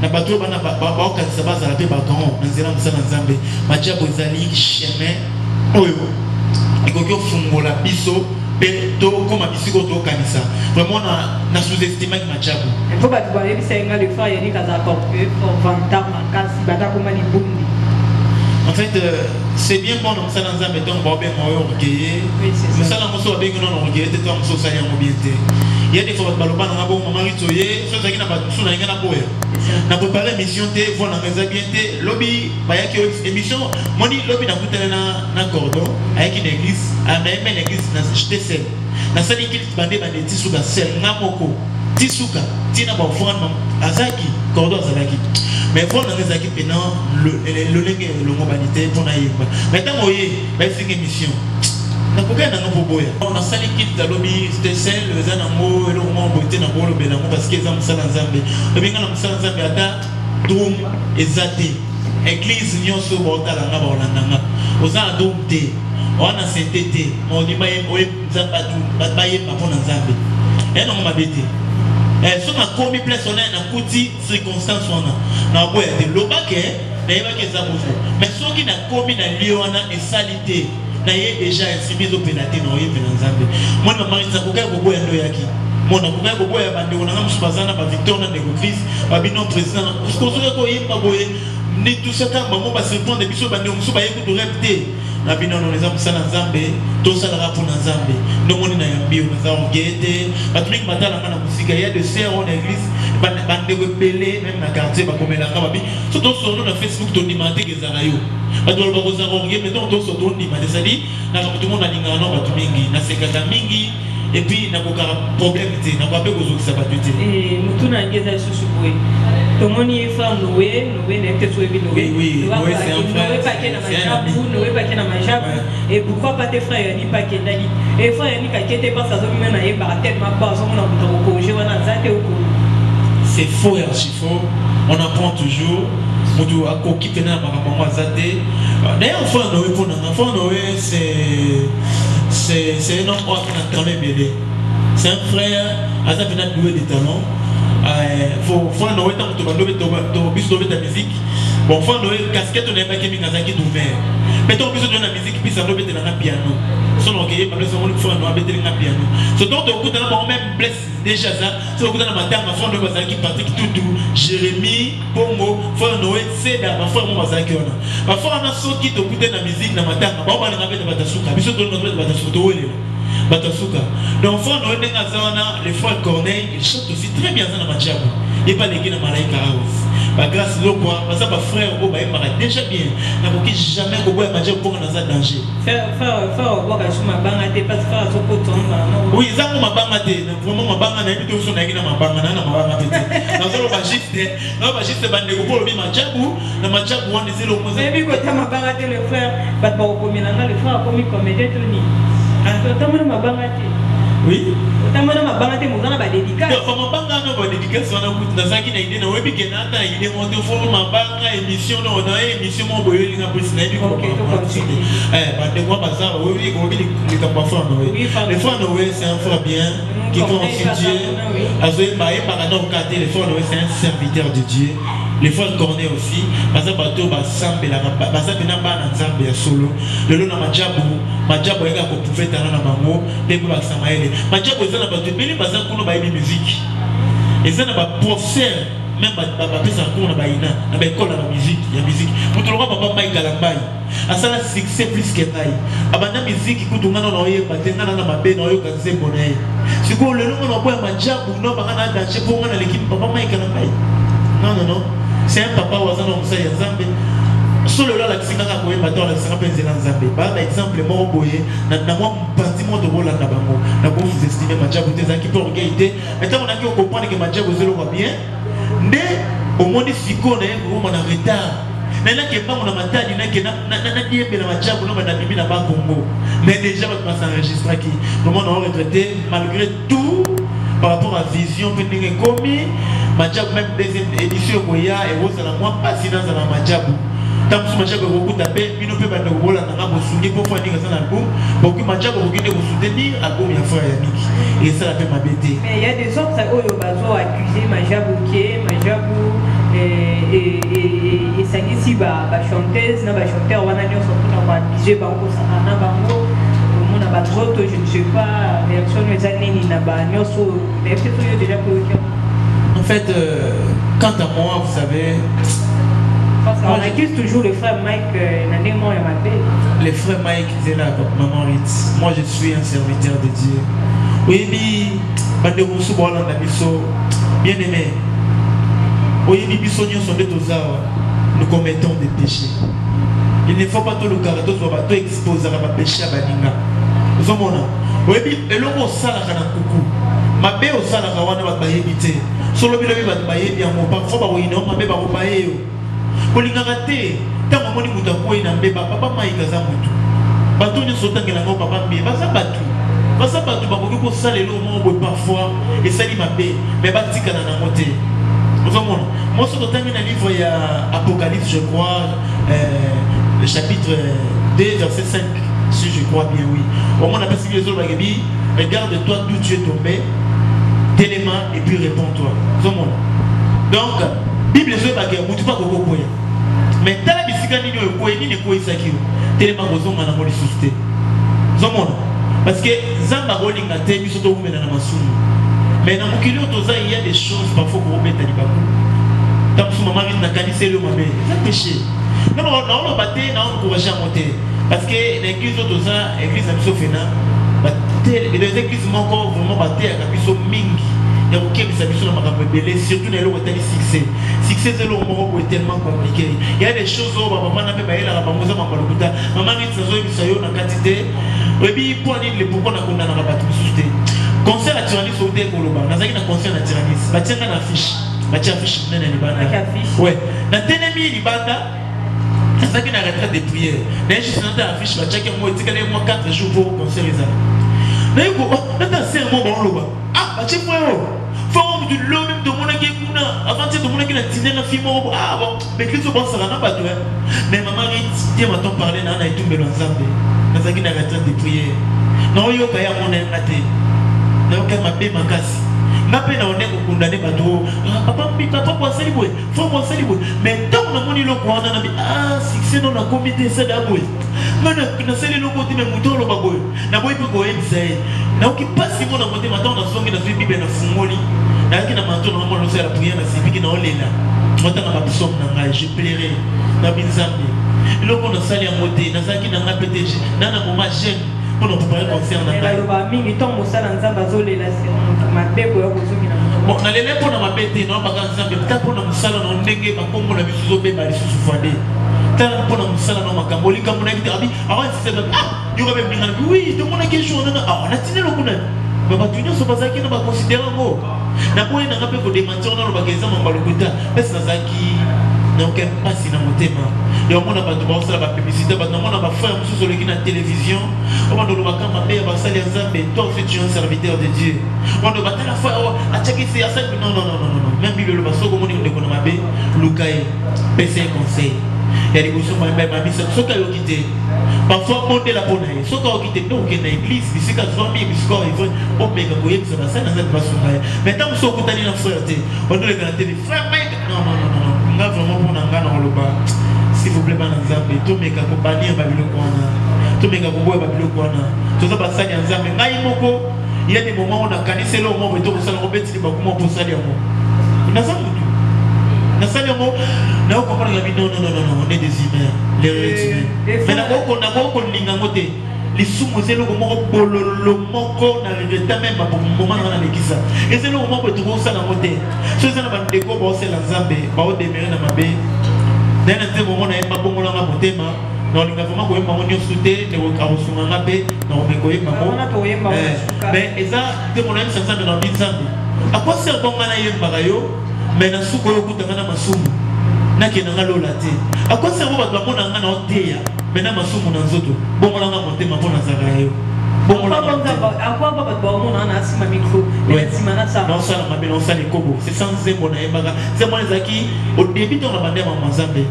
na bato bana ba okatisa bazala pe baton na nzela musana nzambe majabu ezali chemin oyo ekoki ofungola biso pe to koma bisiko to kanisa vraiment na sous-estimé majabu faut ba tu bayebi senga le frère Yannick azako pe pour vantar makasi bata koma ni bundi. En fait, c'est bien bon dans ça dans un béton, on va bien orgueillé. Mais ça, on va bien orgueillé, c'est toi, on va bien mobilité. Il y a des fois, on va bien maman ritoyer, ça qui n'a pas tout ça, n'a pas na préparé mission té, voilà, on a bien té, lobby, bah y a que émission, moi dit lobby n'a pas na cordon, avec une église, à même une église, na jeté sel. Na sali qui bandé bandé tisuka sel, na moko, tisuka, tina ba offrande azaki. cordon azalaki mais pour dans les équipes non le globalité pour na yeba mais tant oye ba c'est émission na koka na no boya on a sali kit da lobby c'était celle les anamo et le moment boité na bolo bela parce que ça musala nzambe et bien na musala nzambe ata dum ezate église nyonso botala na baolandanga oza dum te wana CTT on dit baye oye nzambatu baye papa na nzambe et non mabete so na komi place on a na kuti circonstance wana na boya de lobake na yeba ke za bozo mais soki na komi na liona esalite na ye déjà insimizo penalty na oye penanzambe mwana mama nzakoka boboya ndo yaki mona koka boboya bande ona msupazana ba Victor na Negocris ba bino président parce que soki ko yemba boye ni tout ça quand maman ba se prendre biso bande musu ba yeku to repte na bino no les amsana nzambe to sala rapo na nzambe ndo moni na yambio na za ongete batuliki batala na musika ya de ser en église bande repelé même na quartier ba komela ka babi surtout sur na Facebook to dimante ke zarayo batolo ba ko za ongete mais donc to so to dimante ça dit na tout le monde alinga na batu mingi na sekata mingi et puis na ko ka problème te na ko ape ko zo sa batuté et mutuna ngeza susu boy tomoni frère Noé n'est peut-être Noé. Oui, Noé c'est un frère. Noé pas qu'il na majabu. Et pourquoi pas tes frères ni pas qu'il dali. Et frère ni ka kete pas ça zo mena e ba tellement pas zo na ko je wana zate ko. C'est faux et archi faux. On apprend toujours. Mutu akoki pena ba maman zate. D'ailleurs frère Noé pour enfant Noé c'est un homme qui a quand même aidé. C'est un frère à ça pena doué des talents. Faut Noé tant que tu bis de la musique. Bon, faut Noé casquette on n'est pas qui mingazaki du mer. Mais ton bis de la musique puis ça doit être dans un piano. Son ok, pas besoin de faire Noé mettre dans un piano. Ce dont on écoute dans même blesse déjà ça. C'est au coup dans la matin ma fond de bazaki Patrick Toutou, Jérémy, Pongo, faut Noé c'est dans ma fond mon bazaki on a. Ma fond on a son qui te écoute dans la musique dans matin. Ba ba na mettre batasuka. Biso to na mettre batasuka to wele. Batasuka. Donc faut Noé dans Zana, les frères Corneille, ils chantent aussi très bien dans la majabu. Et pas les gars dans Malaika House. Bah grâce à quoi, parce que ma frère au baï m'a déjà bien. N'a pas jamais au baï majabu pour dans un danger. Faire au bois sur ma bangate parce que faire au poton. Oui, ça pour ma bangate. Vraiment ma bangate n'a pas tout son aiguille dans ma bangate na ma bangate. Dans le bagiste, non bagiste bande pour le majabu, na majabu on est le mot. Mais puis quand ma bangate le frère, pas pour commis là le frère commis comme Tony. Alors t'as mon ma bangate. Oui. T'as mon ma bangate mon gars ba dédicace. Non, ma bangate ba dédicace on a coûté dans ça qui n'a idée na webi kenata idée monter pour ma bangate émission non on a émission mon boyo linga plus na bi ko. Bande moi bazar oui les capafa Noé. Les frères Noé c'est un frère bien qui confie Dieu. Azoé baé par un cadre les frères Noé c'est un serviteur de Dieu. Les frères Corneille aussi, parce que bateau basambe la basambe na ba na nzambe ya solo. Lelo na majabu eka ko prophète na bango, debo ba samaele. Majabu ezana bateau beli bazan kuno ba musique. Ezana ba professeur même ba pesa ko na ba ina, na ba école na musique, ya musique. Mutoloka papa mai galambai. Asala succès plus que ngai. Abanda musique kutunga na oye batenga na mabe na oyo kanze bonai. Siko lelo na boya majabu no ba na danger pour na l'équipe papa mai galambai. Non. C'est un papa ou un homme qui est Zambé. Solo là, la Xinga a coupé ma la Xinga pense dans Zambé. Par exemple, moi, boye, n'a moi bâtiment de rôle à Nabango. N'a pas vous estimer ma job des qui peut regarder. Maintenant, on a qui comprendre que ma job vous va bien. Mais au moins, il faut qu'on ait un retard. Maintenant, que pas on a matin, il n'a dit que ma job on a mis la banque Congo. Mais déjà, on va s'enregistrer qui. Le monde a retraité malgré tout. Par rapport à la vision que nous avons commis, Majabu même deuxième édition et vous allez moins passer dans la Majabu. Tant que Majabu beaucoup tapé, il ne peut pas nous voir dans un souvenir pour faire un album. Pour que Majabu vous soutenir album il frère Yannick. Et ça fait ma bêtise. Mais il y a des autres qui ont accusé Majabu qui Majabu et ça ici chanteuse, chanteur, on a accusé Bango Sana Bango. Je ne sais pas, réaction des années, en fait, quant à moi, vous savez. Parce qu'on accuse toujours le frère Mike, le frère Mike, c'est là, maman Ritz. Moi, je suis un serviteur de Dieu. Oui, bien aimé. Oui, nous commettons des péchés. Il ne faut pas tout le caractère soit tout exposer à ma péché à Baninga. Zomona. Oui, et l'homme au salaire à Nakuku. ma bé au sala kawana ba bayebité solo bilo ba bayebi en parfois ba wino ma bé ba bayeyo kolingaka te tango moni muta ko ina mbeba papa mai kaza mutu bato ni sotangela ngo papa mbi basa batu ba ko salelo mo parfois et sali ma bé mais ba tikana na moté vous voyez moi ce que dans le livre il y a Apocalypse je crois le chapitre 2 verset 5 si je crois bien oui au moins on a pas suivi les autres bagabi regarde-toi d'où tu es tombé téléma et puis réponds-toi vous voyez donc Bible zo ba ke mutu pa ko koya mais tala bisika nini o koyi nini ko isaki téléma bozonga na moli susté vous voyez parce que zamba rolinga te biso to kumena na masumu mais dans le il y a des choses parfois pour remettre à l'ibabou. Tant que maman vient de canaliser le mamé, c'est péché. Non, on va battre, on encourage à monter. Parce que l'église de l'église de Sofena, les églises encore vraiment battre à Kabiso Mingi. Il y a beaucoup de sabitions dans ma campagne, surtout dans le côté succès. Succès c'est le moment où est tellement compliqué. Il y a des choses où maman n'a pas baillé la rabamosa mambalukuta. Maman vient de s'azoyer en quantité. Et puis pour aller les pourquoi on a condamné la bateau suscité. Concert à Tyrannis au dé Koloba, n'a pas concert à Tyrannis. Bâtir une affiche, bâtir affiche dans les bandes. Ouais. Dans Ténémi, les bandes, n'a pas qu'une retraite de prière. D'ailleurs, je suis dans l'affiche, bâtir qu'un mois, il y a 4 jours pour concert les amis. D'ailleurs, dans un serment dans l'Oba. Ah, bâtir moi, forme du lot même de mon équipe, avant de mon équipe, la tine la fille, ah bon, mais qu'est-ce que ça n'a pas de mais maman, il m'a tant parlé dans la tombe de l'ensemble. Dans un retraite de prière. Non, il y a mon ématé. Donc ma bé ma casse n'a pas on est condamné bateau papa pour ça liboué faut pour ça liboué mais tant on a moni le quoi on a dit ah succès dans la comité ça d'abord mais na seli le côté mais mouton le baboy na boy peut go embsaye na qui passe si mon côté maintenant on a songi na bible na fungoli na qui na manto na mo le faire la prière na sipiki na olela mota na babisom na ngai je plairai na binzambe le qu'on a sali à monter na zaki na PTG na moment jeune. On ne peut pas concerner la bon, on a les pour ma bête, non, pas quand pour nous salon, on négue, pas comme on a vu sous obé, par les sous-fadés. Tant pour nous salon, on m'a cambolé comme on a dit, avant c'est il y aurait bien oui, tout le monde a quelque chose, on a tiré le coup. Mais pas tout le monde se passe qui n'a pas considéré un mot. N'a pas eu un rappel pour démentir dans le magasin, on va le goûter. Mais c'est ça qui n'a aucun pas si dans mon thème. Et on n'a pas de voir ça la publicité, on n'a pas fait un sur la télévision. On va nous battre ma mère, ça les hommes, mais toi aussi tu es un serviteur de Dieu. On doit battre la foi à checker c'est à ça. Non. Même Bible le basso comme on dit qu'on a mabé, Lucaï, PC conseil. Il y a des questions ma vie, ce qu'il a quitté. Parfois monter la bonne année, ce qu'il a quitté, nous qui est dans l'église, ici quand on vient, ici quand on vient, on met un goyim sur la scène dans cette façon. Mais tant que nous sommes dans la frèreté, on doit regarder les frères, non. On a vraiment pour nous dans le bas. S'il vous plaît, Bananzambe, tout mes compagnies Babilokwana, tout mes compagnies Babilokwana, tout ça passe à Nzambe. Il y a des moments où on a canissé le moment où on a fait des documents pour ça. On a ça tout. On a ça le mot. On a compris la vie. Non, on est des humains. Les humains. Mais on a beaucoup de lignes. Les sous-mots, c'est le moment où le moko n'arrive même pas pour le moment où on a l'église. Et c'est le moment où on trouve ça dans le côté. Si on a des décors, on sait l'Nzambe, on démérite dans ma baie. Dans un moment, on a un bon moment à monter. Dans le gouvernement, on a un bon sauté, on a un bon rabais, on a un bon mais et ça, c'est mon ami, ça s'appelle dans l'Nzambe. À quoi sert bon manaïm barayo, mais dans ce qu'on a écouté dans ma somme, n'a qu'un râle laté. À quoi sert bon mon ami en théa, mais dans ma somme dans zoto, bon on a monté ma bonne azarayo. Bon on a à quoi pas de bon on a assis ma micro, non ça ma belle on sait les kobos, c'est sans zéro naïbaga, c'est moi les acquis au début on a bandé ma Mazambe.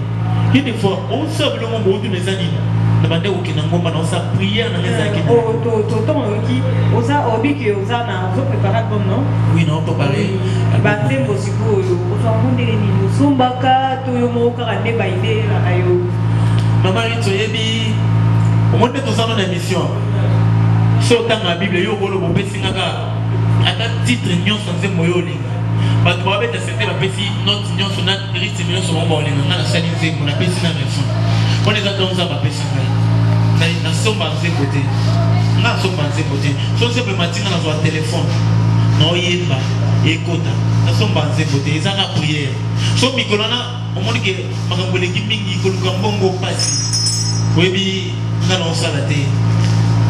Il y a des fois, on sait le moment où tu les animes. On a bandé au Kinango, on a prié dans les acquis. On a oublié que on a préparé comme non? Oui, non, on peut parler. Batem aussi pour on a monté les nids. Sumbaka, tout le monde a des bailés là ayo. Maman Ritoyebi, on monte tout ça dans l'émission. Sur la Bible, il y a un peu de singaga. À ta titre, nous sommes moyoli. Parce que vous avez accepté la petite notre union sur notre risque de sur mon bord. On a salisé pour la petite nation. On les a dans la petite nation. Nous sommes à ces côtés. Nous sommes à ces côtés. Si on se peut matin dans un téléphone, non, il n'y a pas. Écoute, nous sommes à ces côtés. Ils ont la prière. Si on on dit que Magambole Gimingi, Kolukambongo passe. Oui, nous allons s'arrêter.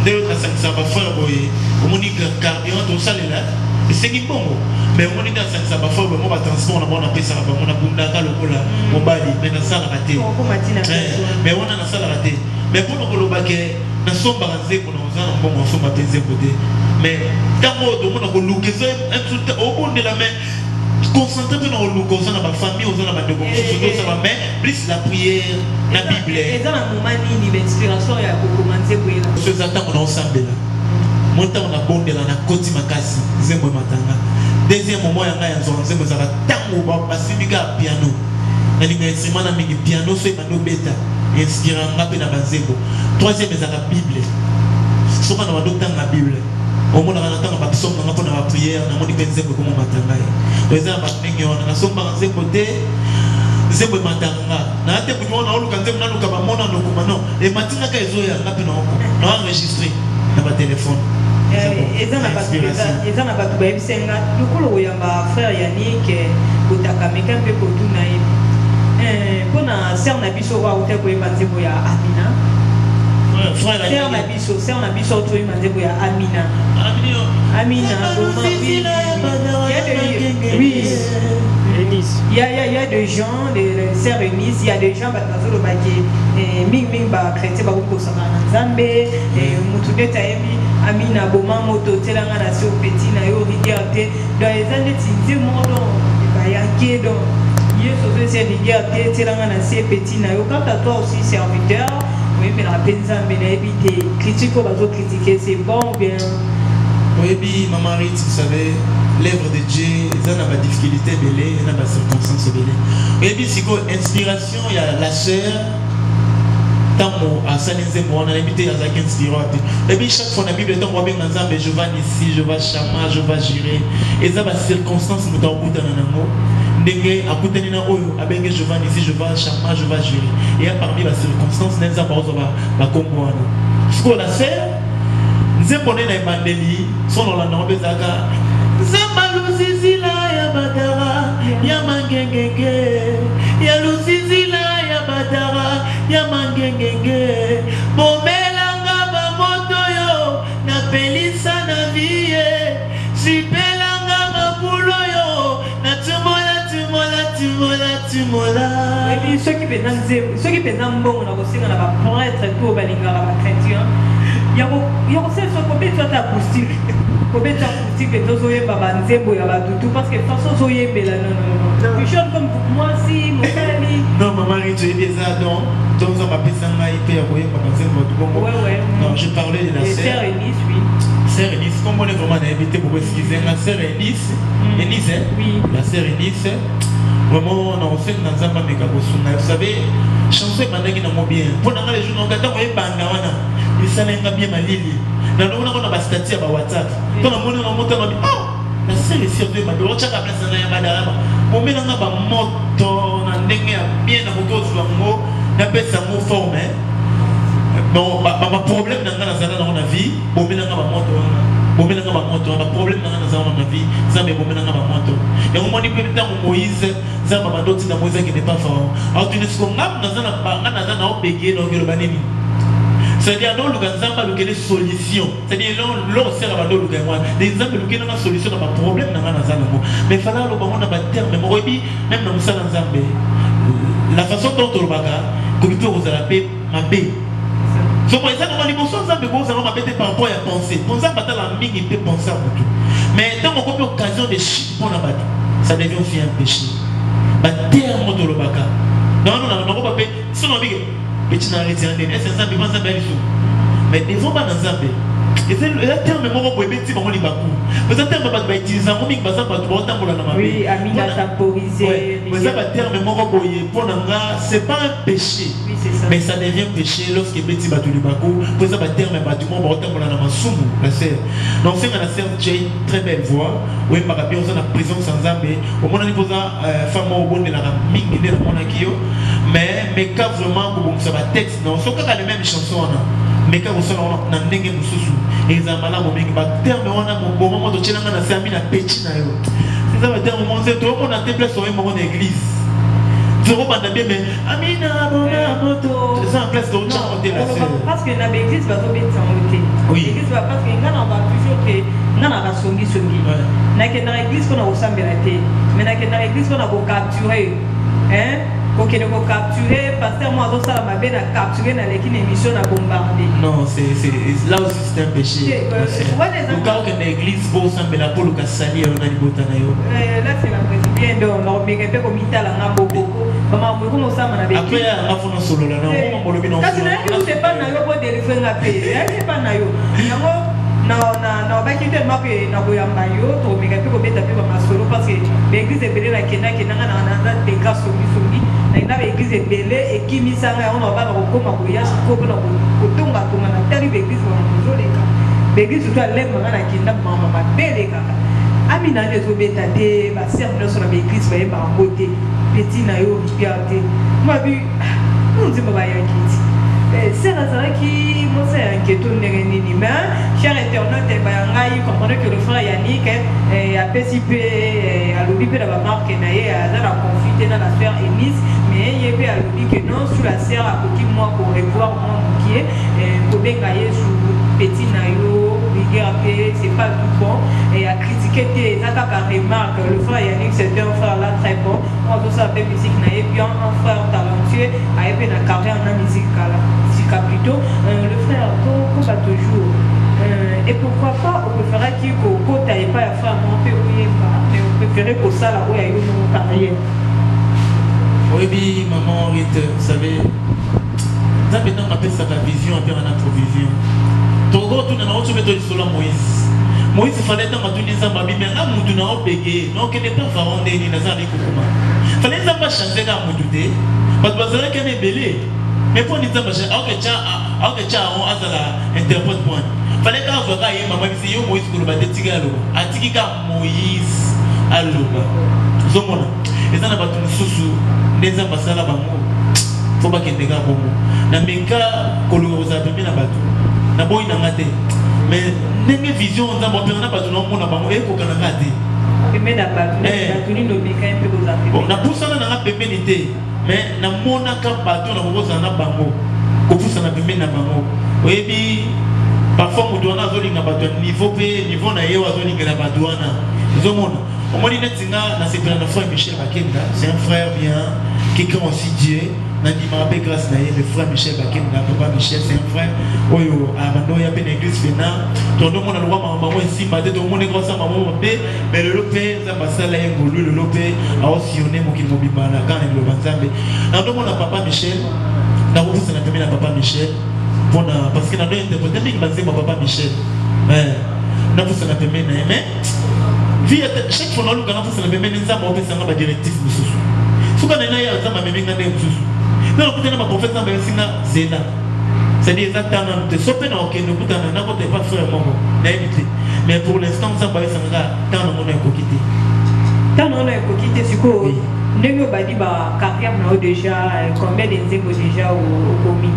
Dès que ça va faire, on dit que carburant, tout ça est là. c'est qui bon mais on est dans ça va faire vraiment transport on a appelé ça on a bundaka lokola mobali mais na sala raté mais on a na sala raté mais pour nous lobaké na somba nze ko na ozana mbongo somba tenze côté mais tango do mona ko lukezo au bout de la main concentré dans le look dans ma famille aux dans ma de mais plus la prière la Bible et dans un moment d'inspiration il y a commencé pour ce attend on ensemble là mon temps on a bondé là na koti makasi zembo matanga deuxième moment il y a un zembo ça va tango ba basibika piano na linga instrument na mingi piano so mano beta inspirant ngape na banzembo troisième c'est la Bible soka na docteur na Bible au monde on attend ba somme na pona ba prière na moni penzembo comme matanga eza ba ningi on na somba nzembo te zembo matanga na ate kuona oluka nzembo na luka ba mona ndokuma non et matinga ka ezoya ngape na enregistrer na ba téléphone eza na bato bayebisenga lokolo oyamba frère Yannick kotakameka mpe kotuna ye mpona ser na biso wauta koyeba nzembo ya Amina ser na biso toyeba nzembo ya Amina il y a des gens, des sœurs Eunice, il y a des gens qui chrétien Nzambe, Mutude Taebi, Amina Boma Moto, Telanga na so petit na yo rigardé dans les années de modo, bayanké donc Dieu sauve ses rigardé, Telanga na so petit na yo quand à toi aussi serviteur, oui mais la peine ça mais éviter critique au bateau critiquer c'est bon bien. Oui, maman Rit, vous savez, l'œuvre de Dieu, il y a des difficultés, il y a des circonstances. Et puis, c'est quoi inspiration, il y a la chair, tant à Salinze, on a invité à Zakin Spirot. Et puis, chaque fois, la Bible est en robe, je vais ici, je vais chama, je vais gérer. Et ça, les circonstances, nous t'en bout dans un amour. Ndenge à côté de nous, à Bengue, je vais ici, je vais chama, je vais gérer. Et parmi les circonstances, nous allons comprendre. Ce qu'on a fait, Nzembone na Mandeli, son la nombe zaga. Zembalusizila ya batara, ya mangengenge. Ya lusizila ya batara, ya mangengenge. Bomelanga ba moto yo, na pelisa na vie. Si pelanga ba pulo yo, na tumola. Et puis ceux qui pensent bon, on a aussi on va prêtre pour balinga la chrétien. Il y a aussi ce côté de acoustique. Côté acoustique, les deux oreilles, nzembo ya batutu parce que façon zoyembe là non. Tu chantes comme moi si mon ami. Non maman, tu es déjà dans on m'a appelé ça hyper ya koyemba nzembo du bon. Ouais. Non, je parlais de la sœur Eunice, oui. Sœur Eunice, comme on est vraiment invité pour excuser la sœur Eunice. Eunice, oui. La sœur Eunice. Vraiment, on a fait dans un peu de vous savez, chanson est mandée dans mon bien. Pour nous, les gens ont gâté, on est bangawana. Ils savent bien ma lili. Dans le monde, on a statut à WhatsApp. Dans le monde, on a monté, on a dit, oh, la sœur est sûre de ma droite, chaque place, on a un madame. On met dans un moto, on a un bien dans mon dos, on appelle ça mot formé. Bon, ma problème dans la vie, on met dans un moto. On met dans un problème dans la vie, ça me met dans un moto. Et on m'a dit que Moïse, ça m'a d'autres dans Moïse qui n'est pas fort. Alors tu ne sais pas dans un pays dans le banani. C'est-à-dire non, le Gazamba le quelle solution. C'est-à-dire l'on sert à l'eau le gamin. Les exemples le quelle solution dans un problème dans un zalamo. Mais il fallait le bon on a pas terme. Mais moi même dans le salon Zambé, la façon dont on le baga, comme tu vous avez ma baie. Donc, ça, on va dire, par rapport à penser. Pour ça, il peut penser à tout. Mais tant qu'on a l'occasion de chier pour la battre, ça devient aussi un péché. Mais terme de l'obaka. Non, pas si on a dit, petit n'a rien dit, c'est ça, mais devant pas dans Zambé. Et c'est le terme pour petit pour les bakou. Mais ça terme pas utiliser un mot parce que pour autant pour la maman. Oui, Amina temporisé. Mais ça va terme pour c'est pas un péché. Oui, c'est ça. Mais ça devient péché lorsque petit bateau du bakou. Pour ça va terme bâtiment pour autant pour la maman soumou la sœur. Donc c'est la sœur j'ai une très belle voix. Oui, par rapport à la présence sans Zambé. Au moment où on a femme au bon de la mingi de mon akio. Mais quand vraiment pour ça va texte non, c'est quand les mêmes chansons mais quand vous on a ndenge mususu ezamala mo mingi ba terme wana mo moment to tchelanga na sami na petit na yo c'est ça va terme mo nze to on a temple so mo na église zéro banda bien mais Amina bona moto c'est ça en place de chanter la scène parce que na l'église va tomber sans l'église va parce que ngana va toujours que ngana va songi songi na ke na église pour na osambela te mais na ke na église pour na ko capturer hein OK de ko capturer pasteur moi zo sala mabe na capturer na l'équipe émission na bombarder non c'est là aussi c'est un péché au cas que l'église pour osambela pour le kasali on a libota na yo là c'est la présidente donc on me pe ko mitala na boko mama mo ko osama na be après on a fono solo là non mo molobi non kasi na ki c'est pas na yo pour délivrer na paix c'est pas na yo yango na bakite mape na boyamba yo to mega pe ko beta pe ba masolo parce que l'église ebele na kena na de grâce songi na l'église ebele ekimisanga on va ko koma ko ya ko na ko tonga na tali l'église on zoleka l'église to lema na kinda mama mabele kaka amina les obeta de ba serve sur l'église ba yeba côté petit na yo regardé moi vu on dit ba ya kiti c'est là qui moi c'est inquiétant nini mais cher internaute ba ngai comprendre que le frère Yannick a participé à l'obi pe la marque na ye a dans la confité dans la sphère Enis mais il y a l'obi que non sur la serre à côté moi pour revoir mon qui est pour benga yesu petit na yo regarder c'est pas tout bon et à critiquer tes attaques remarque le frère Yannick c'était un frère là très bon moi tout ça fait musique na ye bien un frère talentueux a été na carrière en musique là plutôt le frère comment va toujours et pourquoi pas on préférait qu'il n'aille pas à faire un peu mais on préférait pour ça là où il y a eu une carrière oui maman Rite vous savez ça maintenant on appelle ça la vision après on a notre vision Togo tout na autre méthode sur Moïse fallait dans tout les amba mais là mutu na obégué non que n'est pas pharaon ni na zali kokuma fallait ça pas changer là mutu parce que ça qu'elle est belé mais pour dire ça ok tiens on a la interprète point fallait quand on va y maman dit yo Moïse ko ba detiga lo atiki ka Moïse aloba zomona ezana batu mususu neza basala bango faut pas kende ga bongo na menka koloza pembe na batu na boy na ngate mais nenge vision nza mo pena batu na mona bango e ko kana ngate pembe na batu ni no bika mpe ko za bon na pusana na pembe ni te mais na mona ka bato na koza na bango ko pusana pembe na bango oyebi parfois mutu wana azolinga bato niveau pe niveau na ye azolinga na bato wana zomona omoni netinga na sepela na frère Michel Bakenda c'est un frère bien qui craint aussi Dieu na ndima pe grâce na ye le frère Michel Bakenda papa Michel c'est un frère oyo abando ya pe na église fena tondo mona lwa mama mo simba te to mona grâce mama pe mais le lope za basala ye ngolu le lope a osionné mo ki mo bibana quand le banzambe na ndo mona papa Michel na ko na pe na papa Michel pona parce que na ndo interpréter que banzemba papa Michel na ko na pe na mais chaque fois nous avons fait la même chose, nous avons fait la directive. Si vous avez fait la même chose, nous avons fait la professeur Zéna. C'est-à-dire exactement, nous avons fait pas frère mais pour l'instant, nous avons fait la coquité. Tant on a coquité, c'est quoi? Nous avons dit carrière déjà, combien d'exemples déjà au commis?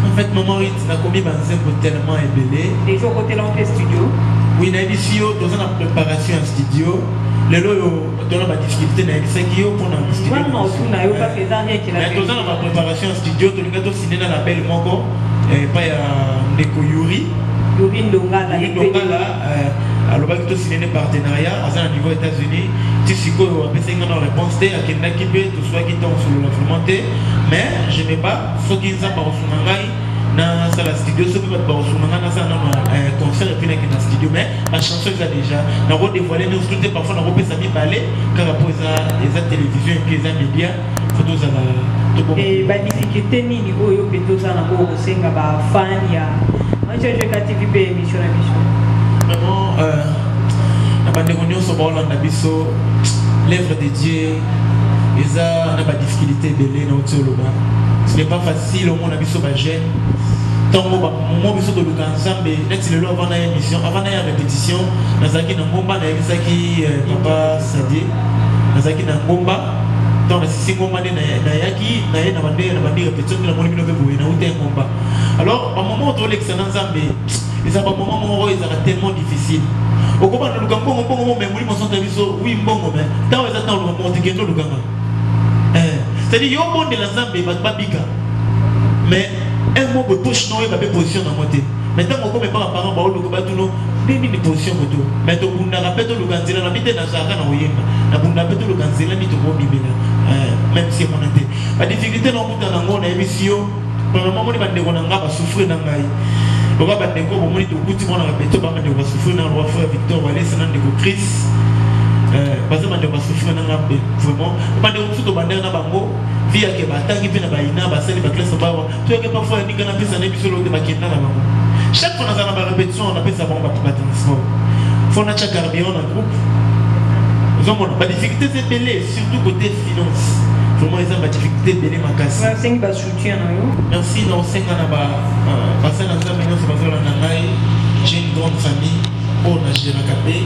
En fait, maman, la commis est tellement ébélée. Les jours côté l'entrée studio. Oui, na émission dans la préparation en studio. Les lots dans la difficulté na exécution pour na studio. Non, tout na yo pas fait rien qui la. Mais dans la préparation en studio, tout le gars ciné na la belle moko pas ya Ndeko Yuri. Yuri Ndongala. Alors bah tout ciné partenariat à un niveau États-Unis. Tu sais quoi, on peut s'engager en réponse à quelqu'un qui peut tout soit qui tombe sur l'information. Mais je n'ai pas ce qui nous a pas reçu na sala studio so peut pas reçu na ça un concert et puis na studio mais la chanson est déjà na redévoiler nous tout parfois na repesa mi parler car après ça télévision et les médias photos à la et ba difficulté ni niveau yo peto ça na ko senga ba fan ya anche je KTV émission vraiment na bande réunion so ba na biso l'œuvre de Dieu eza na ba difficulté belé na otoloba. Ce n'est pas facile au monde à biso ba jeune. Tant moment biso de lukanzambe, net le avant na émission, avant na répétition, nazaki na ngomba na yaki papa Sadie, nazaki na ngomba. Tant si ngomba na yaki na ye na bande répétition na moni bino beboye na uté ngomba. Alors au moment où l'excellence nzambe, et ça ba moment où ils sont tellement difficile. Au comment na lukango mbongo mais moli monson biso oui mbongo mais tant ils attendent le moment de lukanga. C'est-à-dire, il y a un monde de la Zambie, mais un mot de touche, non, il y a une position dans le côté. Maintenant, on ne peut pas parler de une position. Mais tu ne rappelles pas le ganzela, la mité n'a jamais rien. La bunda peut le ganzela, ni tu peux bibina. Même si on a été. La difficulté dans mon émission, premièrement, on va souffrir dans la vie. On va battre des coups, on va tout le monde répéter, on va souffrir dans le roi frère Victor, on va laisser dans le Christ. Parce que on va souffrir dans la vie. Vraiment, on va tout le monde dans la bango. Via que batangi pe na baina basali ba classe bawa. Tu as que parfois ni kana pesa na biso lo de bakenda na bango. Chaque fois, dans la répétition, on appelle ça bon transport. Il faut que carburant dans le groupe. Nous avons la difficulté, c'est belé, surtout côté finance. Vraiment, ils ont la difficulté de belé ma casse. Merci, merci. Dans 5 ans, j'ai une grande famille. On a géré la capé.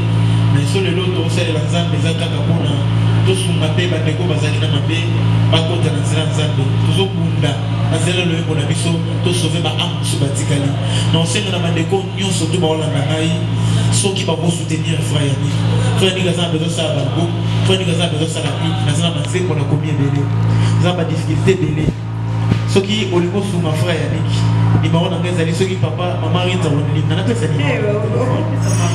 Mais sur le lot, on sait les ensemble, les acacapona. Tous les matés, les négo, les akina mapé. Pas contre les ensemble. Tous les bunda. Azela le mon ami so to sauver ma âme sur batikali. Non c'est na mandeko nyo so to ba ola ngai so qui va vous soutenir frère Yannick. Frère Yannick a besoin ça bango. Frère Yannick a besoin ça la pluie. Na ça manze pour la combien belé. Ça pas difficulté belé. Ce qui au niveau sous ma frère Yannick. Il m'a on a zali ce qui papa maman rita on lit. Na pesa ni.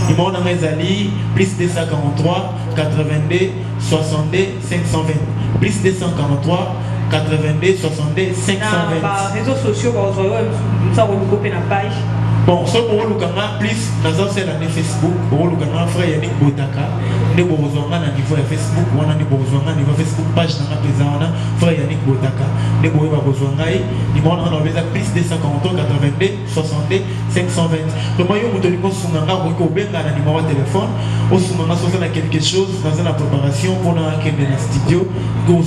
Il m'a on a zali plus 243 82 62 520 plus 243 82 62 520. Par réseaux sociaux, ça va nous couper la page. Bon, ce pour le Ghana, plus dans un seul année Facebook, pour le Ghana, frère Yannick Botaka, nous avons besoin d'un niveau Facebook, on a besoin d'un niveau Facebook page dans la présent, frère Yannick Botaka, nous avons besoin d'un niveau, on a besoin plus de 143 82 62 520. Le moyen où nous avons besoin d'un numéro de téléphone, au moment où on a quelque chose dans la préparation pour nous accueillir dans le studio, nous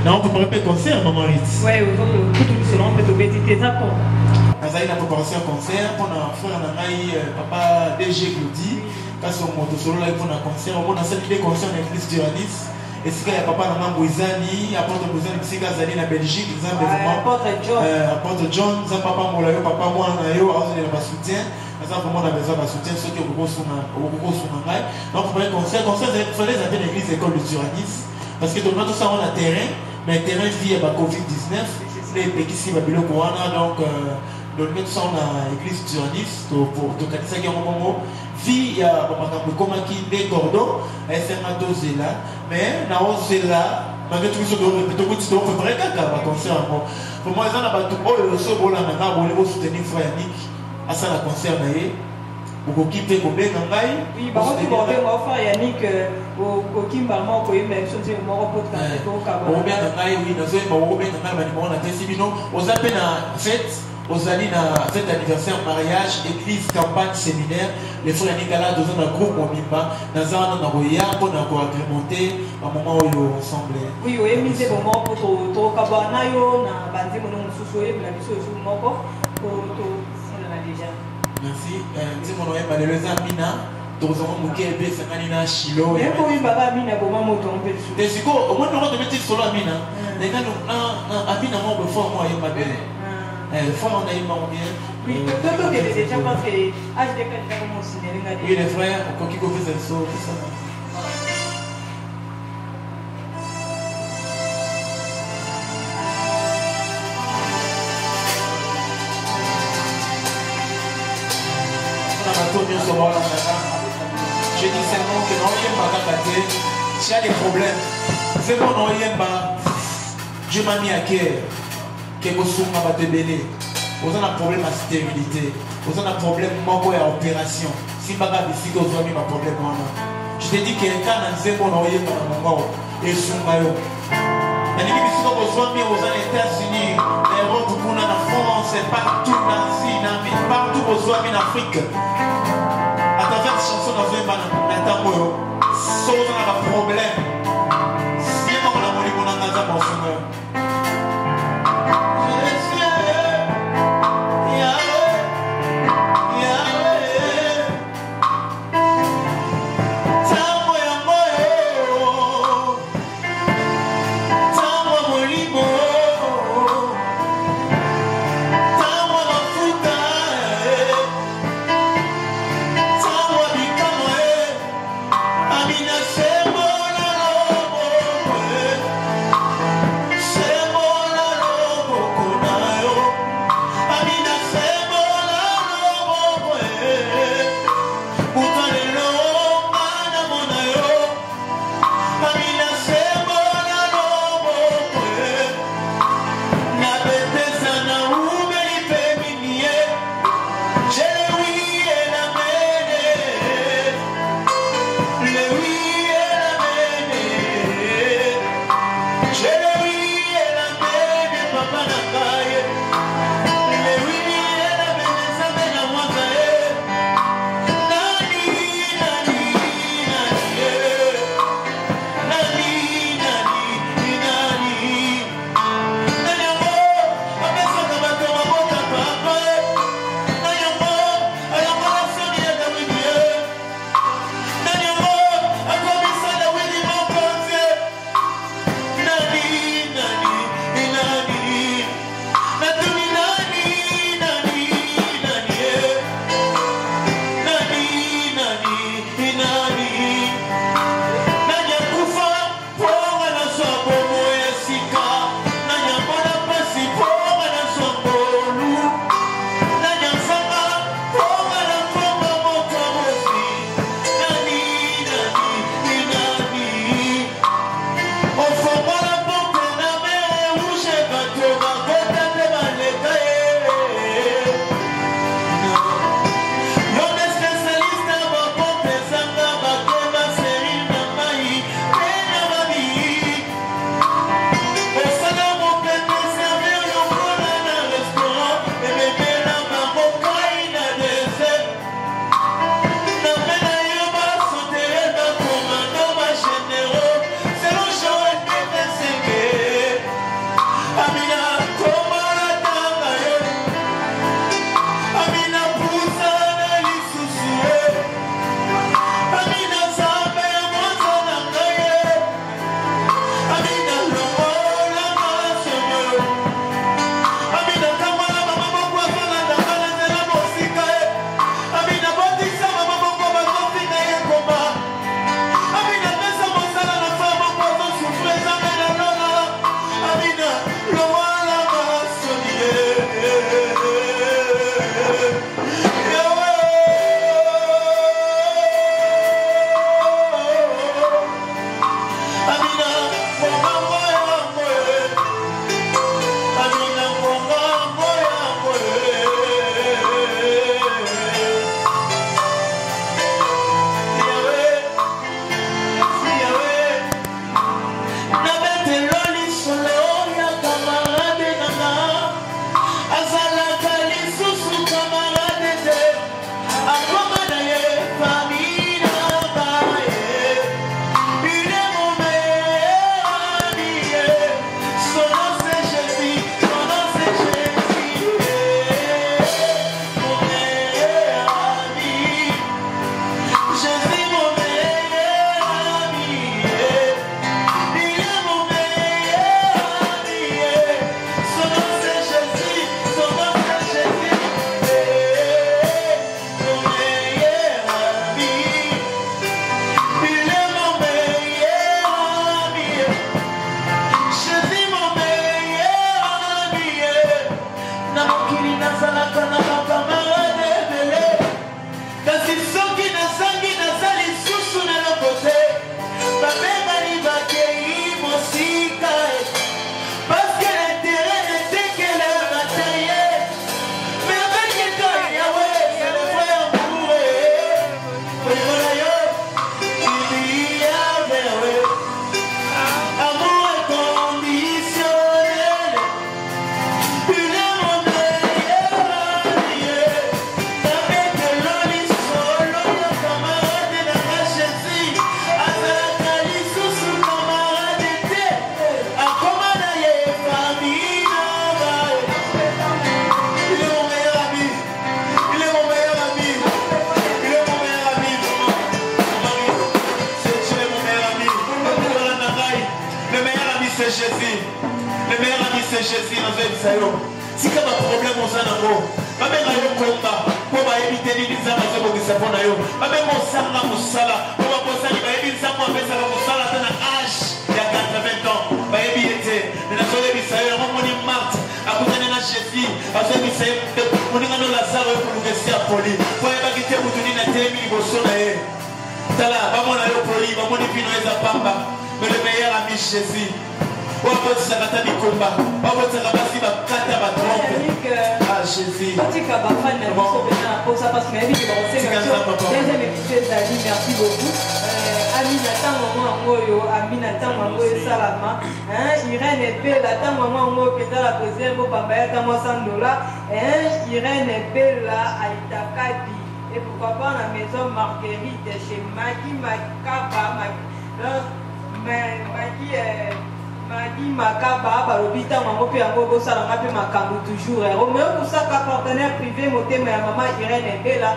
avons préparé un concert, maman Ritz. Oui, on peut obéiter ça pour. Nous avons préparé un concert pour notre frère papa DG Glody. Parce que nous avons un concert, on a fait des concerts dans l'église d'Uranis. Et si papa n'a pas Boizani, apôtre Boizani, qui est en Belgique, nous avons apôtre John, nous avons papa Molayo, papa moi, nous avons soutien. Nous avons vraiment besoin de soutien, ceux qui ont beaucoup de soutien. Donc, pour un concert, il fallait appeler l'église école de Duranis. Parce que tout ça, on a terrain, mais le terrain vit à Covid-19. Les pays qui sont donc, dans le tout ça, on a l'église Duranis, pour tout ça, qui est un moment. Vie, il y a des cordons, elle s'est massée là, mais dans ce là, malgré tout ce que on peut faire un concert. Pour moi, ils ont un tout le seul bon là, on va soutenir frère Yannick à ça la concert naïe. Pour qu'il puisse go bien ngai. Oui, par contre, on va faire Yannick au Kimba, moi, pour une chose, on va porter au Cameroun. On bien ngai, oui, nous sommes bien ngai, mais on a testé nous. On s'appelle en fait. Aux années dans cet anniversaire, mariage, église, campagne, séminaire, les frères Nicolas, dans un groupe au Mimba, dans un Nagoya, pour nous agrémenter, à un moment où ils ensemble. Oui, oui, mais c'est bon pour tout Kabanayo, na bandi mon sousoye, la mission sur mon corps, pour tout, on en a déjà. Merci. C'est mon nom, malheureusement, Mina. Nous avons mouké et c'est Manina Chilo. Et pour une baba Mina, pour moi, mon tombé dessus. Des secours, au moins, nous avons des petits solo à Mina. Les gars, Amina, moi, il faut moi, il m'a donné. Fois on a eu mon bien. Oui, tout est déjà parce que HDK est comme au cinéma. Oui, les frères, quand ils ont fait ça, tout ça. Je dis seulement que non, il n'y a pas de s'il y a des problèmes, c'est bon, non, il n'y a pas. Dieu m'a mis à cœur. Que vous soyez à te belé, vous avez un problème à stérilité, vous avez un problème à opération. Si vous avez un problème, je te dis que quelqu'un n'a pas de problème et sur maillot. Vous avez aux États-Unis, en Europe, en France, partout partout aux en Afrique. À travers cette chanson, vous avez un problème. Si vous avez un problème, Say Jésus. Le meilleur ami c'est Jésus dans un Isaïo. Si comme un problème aux anamos, même un combat, pour éviter les examens de vos disciples, même mon sala, mon sala, pour ma posa, il va éviter ça, moi, mais ça va vous sala dans un âge, il y a 80 ans, va éviter, mais la soirée d'Isaïo, mon est Marthe, à cause de la Jésus, à cause d'Isaïo, mon est dans la salle pour nous rester à poli, pour éviter vous donner la télé, il va sonner. Tala, va mon aller au poli, va mon épino et à pamba, mais le meilleur ami Jésus. Ah Jésus. Merci beaucoup. Aminata maman ngoyo, Aminata ngoyo salama. Irène Bella, ta maman ngoyo peta la présidente pour papa ta moi $100. Irène Bella Aitakadi. Et pourquoi pas la maison Marguerite chez Maggie Makaba, Maggie Makaba, Barobita, Maman Piango, Salama, Makambo, toujours. Roméo Koussaka, partenaire privé, moté, ma maman Irène Bella,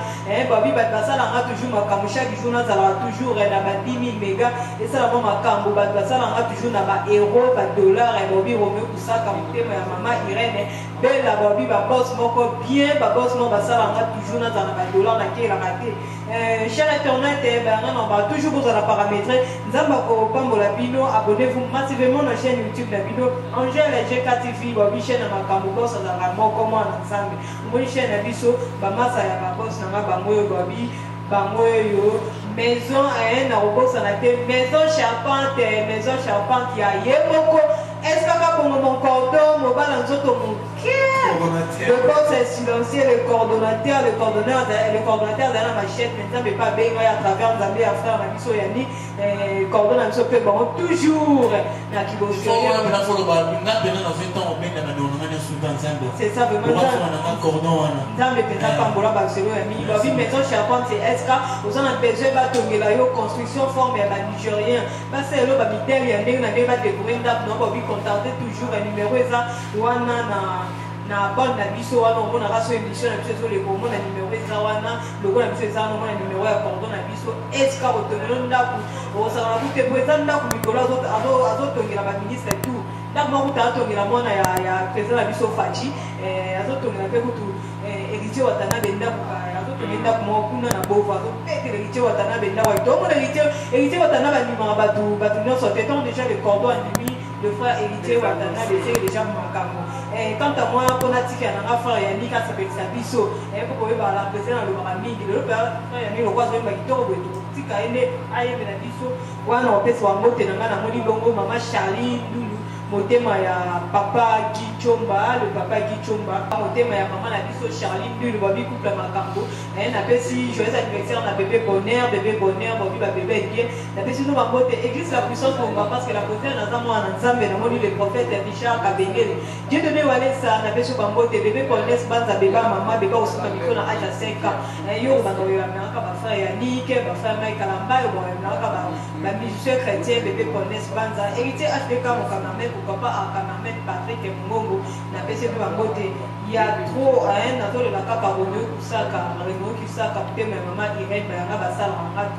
Babi Batassa, l'a toujours Makambo, chaque jour, n'a toujours, elle a 10 000 mégas, et ça, la Makambo, Batassa, l'a toujours, n'a pas euro, pas dollar, et Babi Roméo Koussaka, moté, ma maman Irène Bella, Babi, Babos, Moko, bien, Babos, non, Bassa, l'a toujours, n'a pas dollar, n'a qu'elle a raté. Cher Internet, on va toujours vous la paramétrer. Nzambako Pambola Bino, abonnez-vous massivement à la chaîne YouTube de Bino. Angèle GK TV, Babi chaîne Makambo, ça va comment ensemble. Mon chaîne Abisso, Bamasa Yabakos, Nama Bamoyo Babi, Bamoyo, maison à un arobos à la tête, maison charpente qui a Yemoko. Est-ce que pour mon cordon, mon balançot, mon cœur, le boss est silencieux, le coordonnateur de la machette, maintenant, mais pas bien, à travers les amis, à frère, la mission Yanni, coordonnateur peut bon, toujours, la qui bosse. C'est ça, vraiment. Dans le pétard, Pambola, Barcelone, Babi, maison charpente, c'est est-ce que vous en avez besoin de construction forme à Nigérien, parce que là, Babi, il y a des gens qui découvrir d'abord, contactez toujours un numéro ça wana na bande na biso wana on a raso émission na biso sur les communs na numéro ça wana logo na biso ça na numéro ya cordon na biso est-ce que autonomie ndaku o ça va coûter pour ça ndaku bikola azo tongela ba ministre tout d'abord ta tongela mona ya président na biso Fachi azo tongela pe kutu héritier watana benda azo tongela mo kuna na bova azo pete héritier watana benda wa to mo héritier watana ba nimara batu non sortant déjà le cordon animi le frère héritier Watana c'est déjà Makambo. Quant à moi, pour Natika, on a frère Yannick, c'est petit biso. Et pour pouvoir la président le Marami, le frère Yannick, le roi de Makito, le Tika, aïe, la biso. One on peut soit monté dans la moni bongo, maman Charlie, Loulou. Motema ya papa Gichomba, le papa Gichomba, motema ya maman la biso Charline, lui le babi couple Makambo, na pesi joyeux anniversaire na bébé bonheur, babi ba bébé bien, na pesi nous va monter église la puissance pour moi parce que la côté na zamo na nzambe na moni le prophète Richard Kabengele. Dieu donné wale ça na pesi ba monter bébé connaisse banza bébé maman bébé aussi na biko na âge à 5 ans. Yo ba no ya na ka ba frère Yannick, ba frère Mike Kalamba, bo na ka ba musicien chrétien bébé connaisse banza héritier Africa mo kana pourquoi pas à Kanamène Patrick et Mongo n'a pas essayé de m'emboter. Il y a trop à un autre de la capa au lieu pour ça, car le mot qui ça capté ma maman Irène, mais on a ça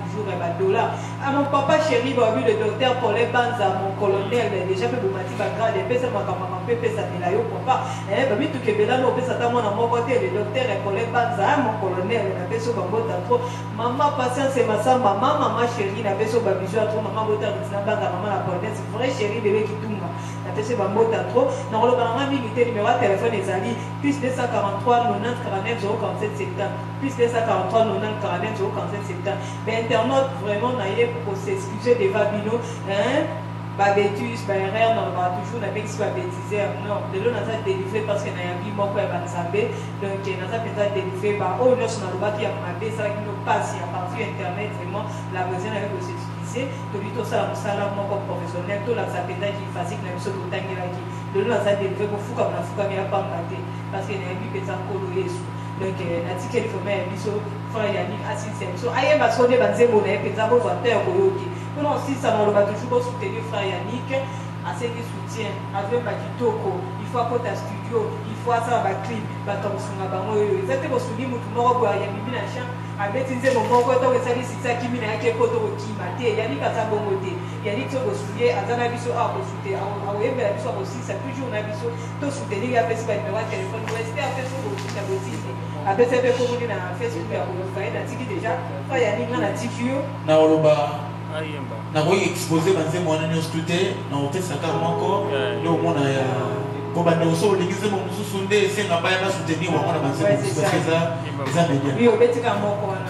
toujours un dollar. À mon papa chéri, le docteur pour les bandes à mon colonel, déjà peu de matière grade, et puis ça m'a maman pépé ça n'est là, yo papa. Babi tout que bela no ça t'a mon amour côté le docteur et pour les bandes à mon colonel, n'a pas sur bambot à trop. Maman patience c'est ma sa maman chérie, n'a pas sur babijou à trop, maman botin n'a pas maman la police, vrai chéri bébé qui tombe. La PC Bambota trop. Dans le programme militaire numéro de téléphone des alliés, plus 243 90 49 047 septembre. Plus 243 90 49 047 septembre. Mais internaute vraiment naïe pour s'excuser des Babino. Babetus, erreur, on va toujours avec ce bêtiser. Non, de l'eau n'a pas délivré parce qu'il y a un bimon pour Banzambé. Donc, il n'a pas délivré par oh, nous sommes là qui a mabé, ça qui nous passe à partir internet, vraiment, la besoin avec le certifié. De lui, tout ça, mon professionnel, tout là, ça peut être facile, même si vous t'inquiétez là. De l'eau n'a pas délivré pour fou comme la fou comme il n'y a pas maté. Parce qu'il y a un but qui est en coloré. Donc, la ticket, il faut mettre un biseau, frère Yannick, assis, c'est so. Aïe, parce qu'on est basé, on est peut-être un peu de non, si ça ne va toujours soutenir frère Yannick, à ce qui soutient, avec Bakitoko, il faut apporter un studio, il faut ça, un clip, il faut que vous soyez, il faut que vous soyez, abeti nze moko to kesali sisa kimina yake poto okimate yani kata bongo te yani to bosuye azana biso a bosute awembela biso bosisa toujours na biso to soutenir ya Facebook numéro de téléphone pour rester à Facebook bosita botise abeti be ko muni na Facebook ya ko faida tiki déjà fa yani ngana tikio na oloba na ko exposer banze mwana nyos tuté na otesa ka moko yo mona ya ko bande oso ligize mo mususu nde senga baya ba soutenir wa mwana banze parce que ça média oui obeti ka moko wana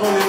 Con